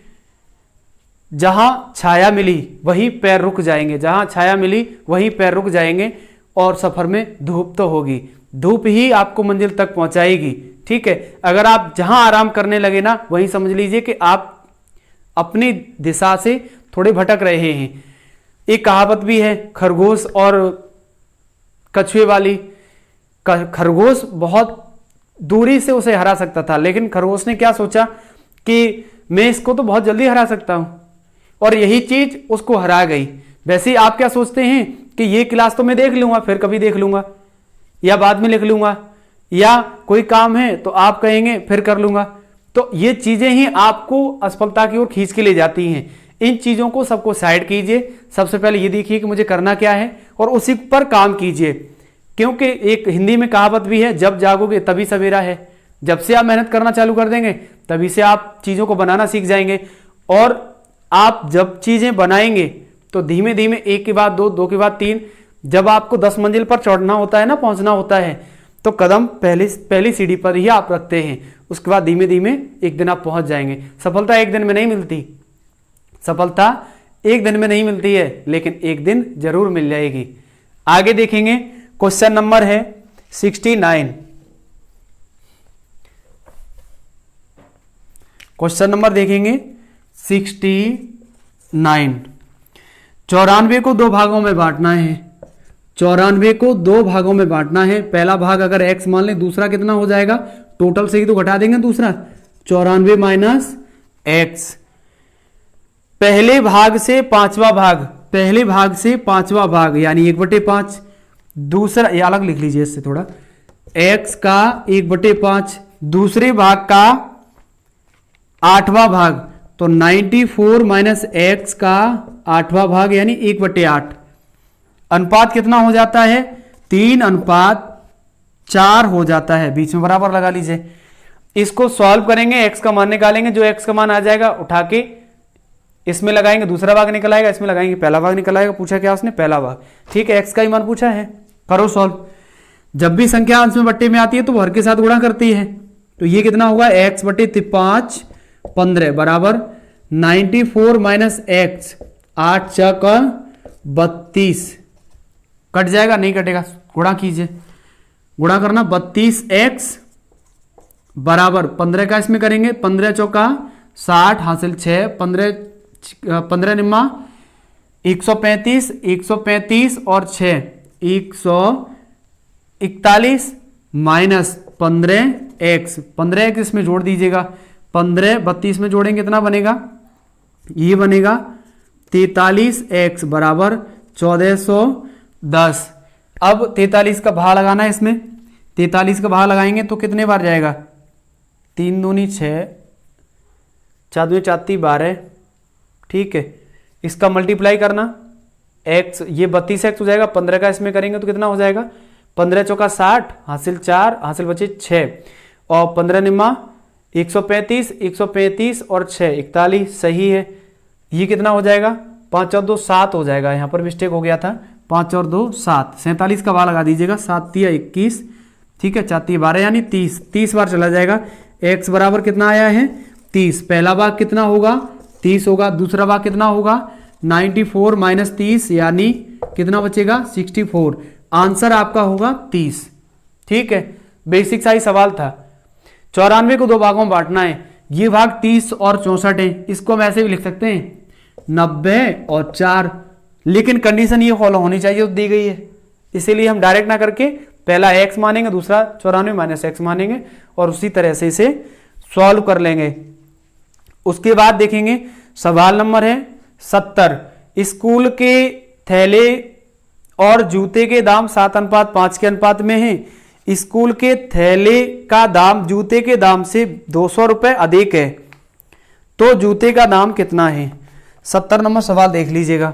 जहां छाया मिली वहीं पैर रुक जाएंगे, जहां छाया मिली वहीं पैर रुक जाएंगे, और सफर में धूप तो होगी। धूप ही आपको मंजिल तक पहुंचाएगी, ठीक है। अगर आप जहां आराम करने लगे ना, वहीं समझ लीजिए कि आप अपनी दिशा से थोड़े भटक रहे हैं। एक कहावत भी है खरगोश और कछुए वाली। खरगोश बहुत दूरी से उसे हरा सकता था, लेकिन खरगोश ने क्या सोचा कि मैं इसको तो बहुत जल्दी हरा सकता हूं, और यही चीज उसको हरा गई। वैसे ही आप क्या सोचते हैं कि ये क्लास तो मैं देख लूंगा, फिर कभी देख लूंगा, या बाद में लिख लूंगा, या कोई काम है तो आप कहेंगे फिर कर लूंगा। तो ये चीजें ही आपको असफलता की ओर खींच के ले जाती हैं। इन चीजों को सबको साइड कीजिए। सबसे पहले ये देखिए कि मुझे करना क्या है, और उसी पर काम कीजिए। क्योंकि एक हिंदी में कहावत भी है, जब जागोगे तभी सवेरा है। जब से आप मेहनत करना चालू कर देंगे तभी से आप चीजों को बनाना सीख जाएंगे, और आप जब चीजें बनाएंगे तो धीमे धीमे, एक के बाद दो, दो के बाद तीन, जब आपको 10 मंजिल पर चढ़ना होता है ना, पहुंचना होता है, तो कदम पहली सीढ़ी पर ही आप रखते हैं। उसके बाद धीमे धीमे एक दिन आप पहुंच जाएंगे। सफलता एक दिन में नहीं मिलती, सफलता एक दिन में नहीं मिलती है, लेकिन एक दिन जरूर मिल जाएगी। आगे देखेंगे, क्वेश्चन नंबर है 69। क्वेश्चन नंबर देखेंगे 69। 94 को 2 भागों में बांटना है। 94 को 2 भागों में बांटना है। पहला भाग अगर x मान ले, दूसरा कितना हो जाएगा, टोटल से ही तो घटा देंगे दूसरा, 94 माइनस x। पहले भाग से 5वां भाग, पहले भाग से 5वां भाग यानी 1/5। दूसरा, ये अलग लिख लीजिए इससे थोड़ा, x का 1/5, दूसरे भाग का 8वां भाग, तो 94 माइनस x का 8वां भाग यानी 1/8। अनुपात कितना हो जाता है, 3:4 हो जाता है। बीच में बराबर लगा लीजिए। इसको सॉल्व करेंगे, x का मान निकालेंगे। जो x का मान आ जाएगा उठा के इसमें लगाएंगे, दूसरा भाग निकल आएगा, इसमें लगाएंगे, पहला भाग निकल आएगा। पूछा क्या उसने, पहला भाग, ठीक है। x का ही मान पूछा है, करो सॉल्व। जब भी संख्या अंश में बट्टे में आती है तो वो हर के साथ गुणा करती है। तो ये कितना होगा, x/5 15 बराबर 94 माइनस x, 8 चक 32, कट जाएगा, नहीं कटेगा, गुणा कीजिए। गुणा करना, 32x बराबर 15 का इसमें करेंगे, 15 चौका 60 हासिल 6, 15 निम्मा 135, 135 और 6 141 माइनस 15x, 15x इसमें जोड़ दीजिएगा। 15 32 में जोड़ेंगे कितना बनेगा, ये बनेगा 43x बराबर 1410। अब 43 का भाग लगाना है इसमें। 43 का भाग लगाएंगे तो कितने बार जाएगा, 3 दूनी 6, 4 दूनी 4 12, ठीक है। इसका मल्टीप्लाई करना, x ये 32x हो जाएगा, 15 का इसमें करेंगे तो कितना हो जाएगा, 15 चौका 60 हासिल 4 हासिल बचे 6, और 15 निम्मा 135, 135 और 6 41, सही है। ये कितना हो जाएगा, 5 और 2 7 हो जाएगा, यहाँ पर मिस्टेक हो गया था, 5 और 2 7, 47 का भाग लगा दीजिएगा, 7 तिया 21, ठीक है, 4 तिया 12 यानी 30, 30 बार चला जाएगा। x बराबर कितना आया है, 30। पहला भाग कितना होगा, 30 होगा, दूसरा भाग कितना होगा, 94 माइनस 30 यानी कितना बचेगा, 64। आंसर आपका होगा 30, ठीक है। बेसिक सा ही सवाल था। 94 को 2 भागों में बांटना है। ये भाग 30 और 64 है, इसको हम ऐसे भी लिख सकते हैं 90 और 4, लेकिन कंडीशन ये फॉलो होनी चाहिए जो दी गई है, इसीलिए हम डायरेक्ट ना करके पहला x मानेंगे, दूसरा 94 माइनस x मानेंगे और उसी तरह से इसे सॉल्व कर लेंगे। उसके बाद देखेंगे सवाल नंबर है 70। स्कूल के थैले और जूते के दाम 7:5 के अनुपात में है। स्कूल के थैले का दाम जूते के दाम से 200 रुपए अधिक है, तो जूते का दाम कितना है? 70 नंबर सवाल देख लीजिएगा।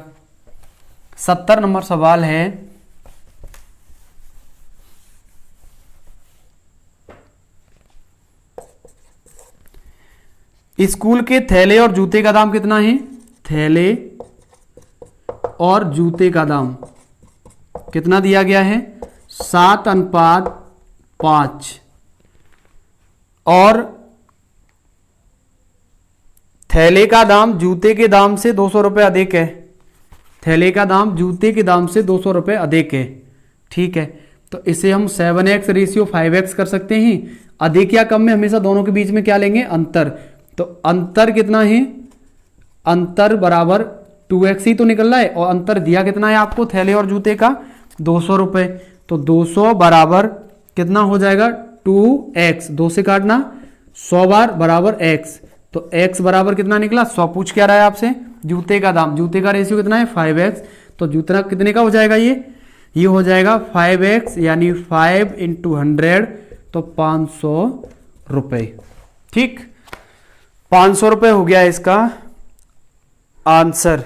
70 नंबर सवाल है, स्कूल के थैले और जूते का दाम कितना है? थैले और जूते का दाम कितना दिया गया है? 7:5 और थैले का दाम जूते के दाम से 200 रुपए अधिक है। थैले का दाम जूते के दाम से 200 रुपए अधिक है। ठीक है, तो इसे हम 7x रेशियो 5x कर सकते हैं। अधिक या कम में हमेशा दोनों के बीच में क्या लेंगे? अंतर। तो अंतर कितना है? अंतर बराबर 2x ही तो निकल रहा है, और अंतर दिया कितना है आपको थैले और जूते का? 200 रुपए। तो 200 बराबर कितना हो जाएगा? 2x, 2 से काटना 100 बार बराबर x, तो x बराबर कितना निकला? 100। पूछ क्या रहा है आपसे? जूते का दाम। जूते का रेशियो कितना है? 5x, तो जूता कितने का हो जाएगा? ये हो जाएगा 5x यानी 5 × 100, तो 500 रुपए। ठीक, 500 रुपए हो गया इसका आंसर।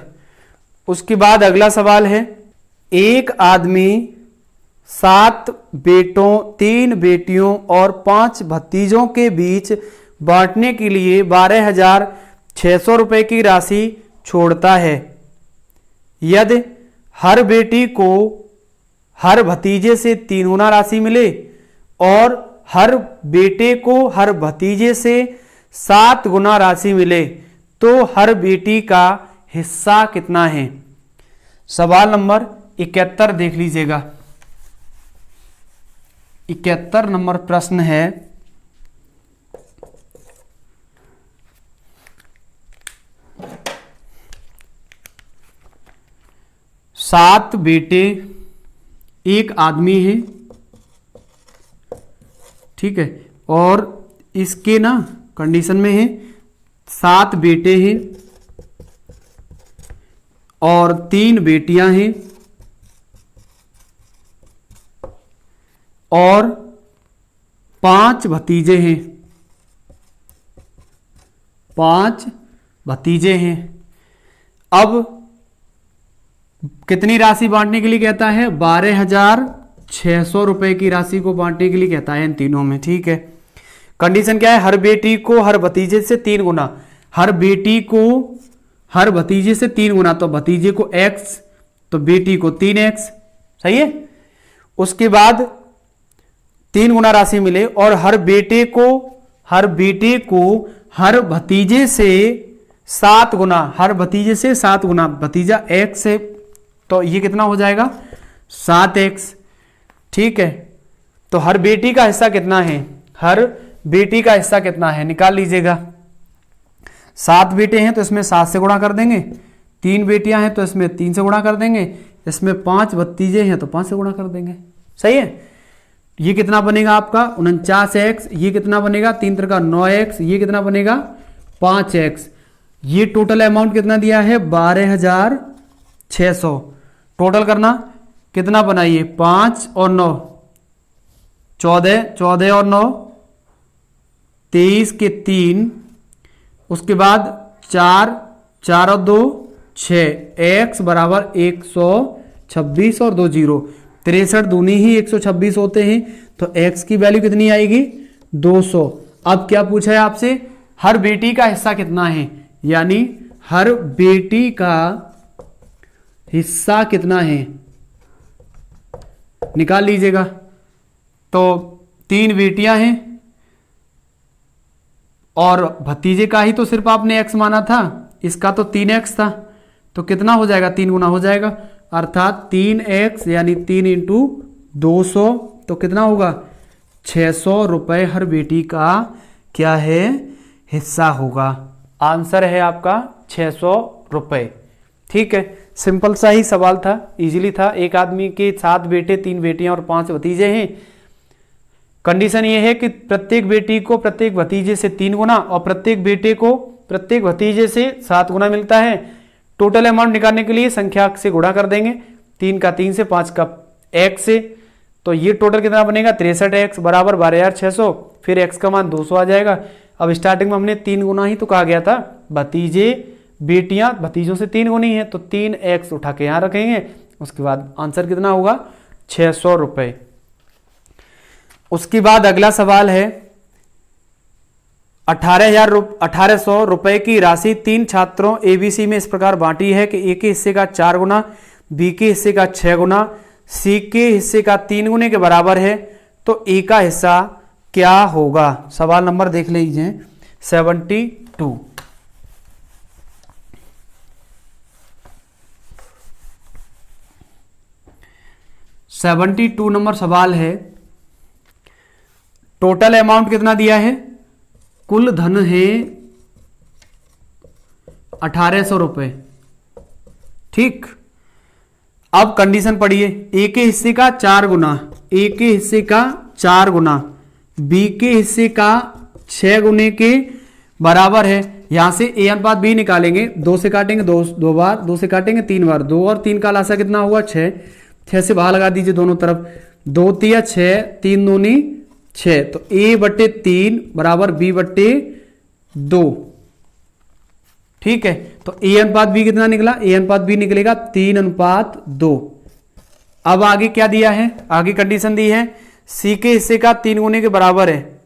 उसके बाद अगला सवाल है, एक आदमी 7 बेटों, 3 बेटियों और 5 भतीजों के बीच बांटने के लिए 12,600 रुपए की राशि छोड़ता है। यदि हर बेटी को हर भतीजे से 3 गुना राशि मिले और हर बेटे को हर भतीजे से 7 गुना राशि मिले, तो हर बेटी का हिस्सा कितना है? सवाल नंबर 71 देख लीजिएगा। 71 नंबर प्रश्न है, सात बेटे, एक आदमी है, ठीक है, और इसके ना कंडीशन में है 7 बेटे हैं और 3 बेटियां हैं और 5 भतीजे हैं। 5 भतीजे हैं। अब कितनी राशि बांटने के लिए कहता है? 12,600 रुपए की राशि को बांटने के लिए कहता है इन तीनों में। ठीक है, कंडीशन क्या है? हर बेटी को हर भतीजे से 3 गुना। हर बेटी को हर भतीजे से 3 गुना, तो भतीजे को x, तो बेटी को 3x। सही है। उसके बाद 3 गुना राशि मिले और हर बेटे को हर भतीजे से 7 गुना, हर भतीजे से 7 गुना, भतीजा x है, तो ये कितना हो जाएगा? 7x। ठीक है, तो हर बेटी का हिस्सा कितना है? हर बेटी का हिस्सा कितना है निकाल लीजिएगा। 7 बेटे हैं तो इसमें 7 से गुणा कर देंगे, 3 बेटियां हैं तो इसमें 3 से गुणा कर देंगे, इसमें 5 भतीजे हैं तो 5 से गुणा कर देंगे। सही है। ये कितना बनेगा आपका? 49x। ये कितना बनेगा? 3 × 9x। ये कितना बनेगा? 5x। ये टोटल अमाउंट कितना दिया है? 12,600। टोटल करना कितना बनाइए? 5 और 9 14, 14 और 9 23 के 3, उसके बाद 4, 4 और 2 6, x बराबर 126 और 2 0, 63 दूनी ही 126 होते हैं, तो x की वैल्यू कितनी आएगी? 200। अब क्या पूछा है आपसे? हर बेटी का हिस्सा कितना है, यानी हर बेटी का हिस्सा कितना है निकाल लीजिएगा। तो 3 बेटियां हैं और भतीजे का ही तो सिर्फ आपने x माना था, इसका तो 3x था, तो कितना हो जाएगा? 3 गुना हो जाएगा, अर्थात 3x यानी 3 × 200, तो कितना होगा? 600 रुपए हर बेटी का क्या है? हिस्सा होगा। आंसर है आपका 600 रुपये। ठीक है, सिंपल सा ही सवाल था, इजीली था। एक आदमी के 7 बेटे 3 बेटियां और 5 भतीजे हैं। कंडीशन ये है कि प्रत्येक बेटी को प्रत्येक भतीजे से 3 गुना और प्रत्येक बेटे को प्रत्येक भतीजे से 7 गुना मिलता है। टोटल अमाउंट निकालने के लिए संख्या से गुणा कर देंगे, 3 का 3 से, 5 का 1 से, तो ये टोटल कितना बनेगा 63x बराबर 12,600। फिर x का मान 200 आ जाएगा। अब स्टार्टिंग में हमने 3 गुना ही तो कहा गया था, भतीजे बेटियां भतीजों से 3 गुनी है, तो 3x उठा के यहां रखेंगे। उसके बाद आंसर कितना होगा 600 रुपये। उसके बाद अगला सवाल है 1800 रुपए की राशि 3 छात्रों ABC में इस प्रकार बांटी है कि A के हिस्से का 4 गुना, B के हिस्से का 6 गुना, C के हिस्से का 3 गुने के बराबर है, तो A का हिस्सा क्या होगा। सवाल नंबर देख लीजिए 72। नंबर सवाल है। टोटल अमाउंट कितना दिया है, कुल धन है 1800 रुपए। ठीक, अब कंडीशन पढ़िए, ए के हिस्से का 4 गुना, ए के हिस्से का 4 गुना, बी के हिस्से का 6 गुने के बराबर है। यहां से ए अनुपात बी निकालेंगे, 2 से काटेंगे 2 बार, 2 से काटेंगे 3 बार, 2 और 3 का लासा कितना हुआ 6, 6 से बाहर लगा दीजिए दोनों तरफ, 2 तिया 6, 3 दूनी 6, तो a बट्टे 3 बराबर b बट्टे 2। ठीक है, तो a अनुपात b कितना निकला, a अनुपात b निकलेगा 3:2। अब आगे क्या दिया है, आगे कंडीशन दी है c के हिस्से का 3 गुने के बराबर है,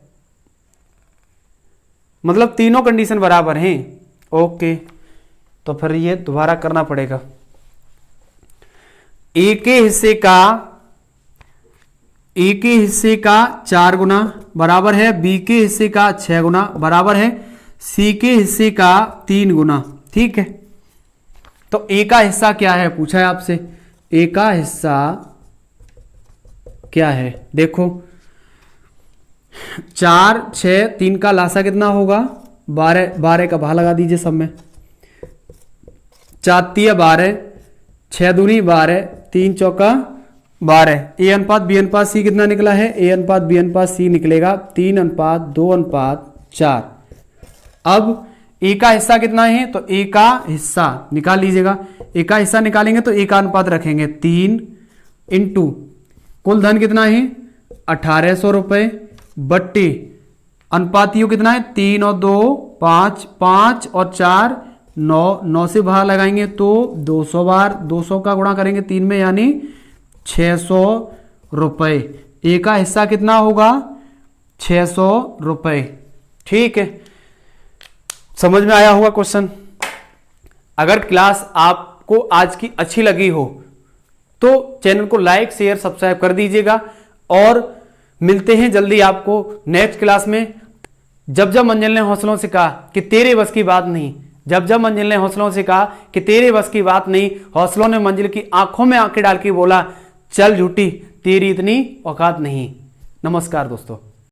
मतलब तीनों कंडीशन बराबर हैं। ओके, तो फिर ये दोबारा करना पड़ेगा। a के हिस्से का 4 गुना बराबर है b के हिस्से का 6 गुना बराबर है c के हिस्से का 3 गुना। ठीक है, तो a का हिस्सा क्या है पूछा है आपसे, a का हिस्सा क्या है। देखो 4 6 3 का लासा कितना होगा 12, 12 का भाग लगा दीजिए सब में, 4 तिया 12, 6 दूनी 12, 3 चौका 12। ए अनुपात बी अनुपात सी कितना निकला है, ए अनुपात बी अनुपात सी निकलेगा 3:2:4। अब ए का हिस्सा कितना है, तो ए का हिस्सा निकाल लीजिएगा, ए का हिस्सा निकालेंगे तो ए का अनुपात रखेंगे 3 इंटू कुल धन कितना है 1800 रुपए बट्टे अनुपातियों कितना है 3 और 2 5, 5 और 4 9, 9 से बाहर लगाएंगे तो 200 बार, 200 का गुणा करेंगे 3 में यानी 600 रुपए। ए का हिस्सा कितना होगा 600 रुपए। ठीक है, समझ में आया होगा क्वेश्चन। अगर क्लास आपको आज की अच्छी लगी हो तो चैनल को लाइक शेयर सब्सक्राइब कर दीजिएगा और मिलते हैं जल्दी आपको नेक्स्ट क्लास में। जब जब मंजिल ने हौसलों से कहा कि तेरे बस की बात नहीं, जब जब मंजिल ने हौसलों से कहा कि तेरे बस की बात नहीं, हौसलों ने मंजिल की आंखों में आंखें डाल के बोला चल झूठी तेरी इतनी औकात नहीं। नमस्कार दोस्तों।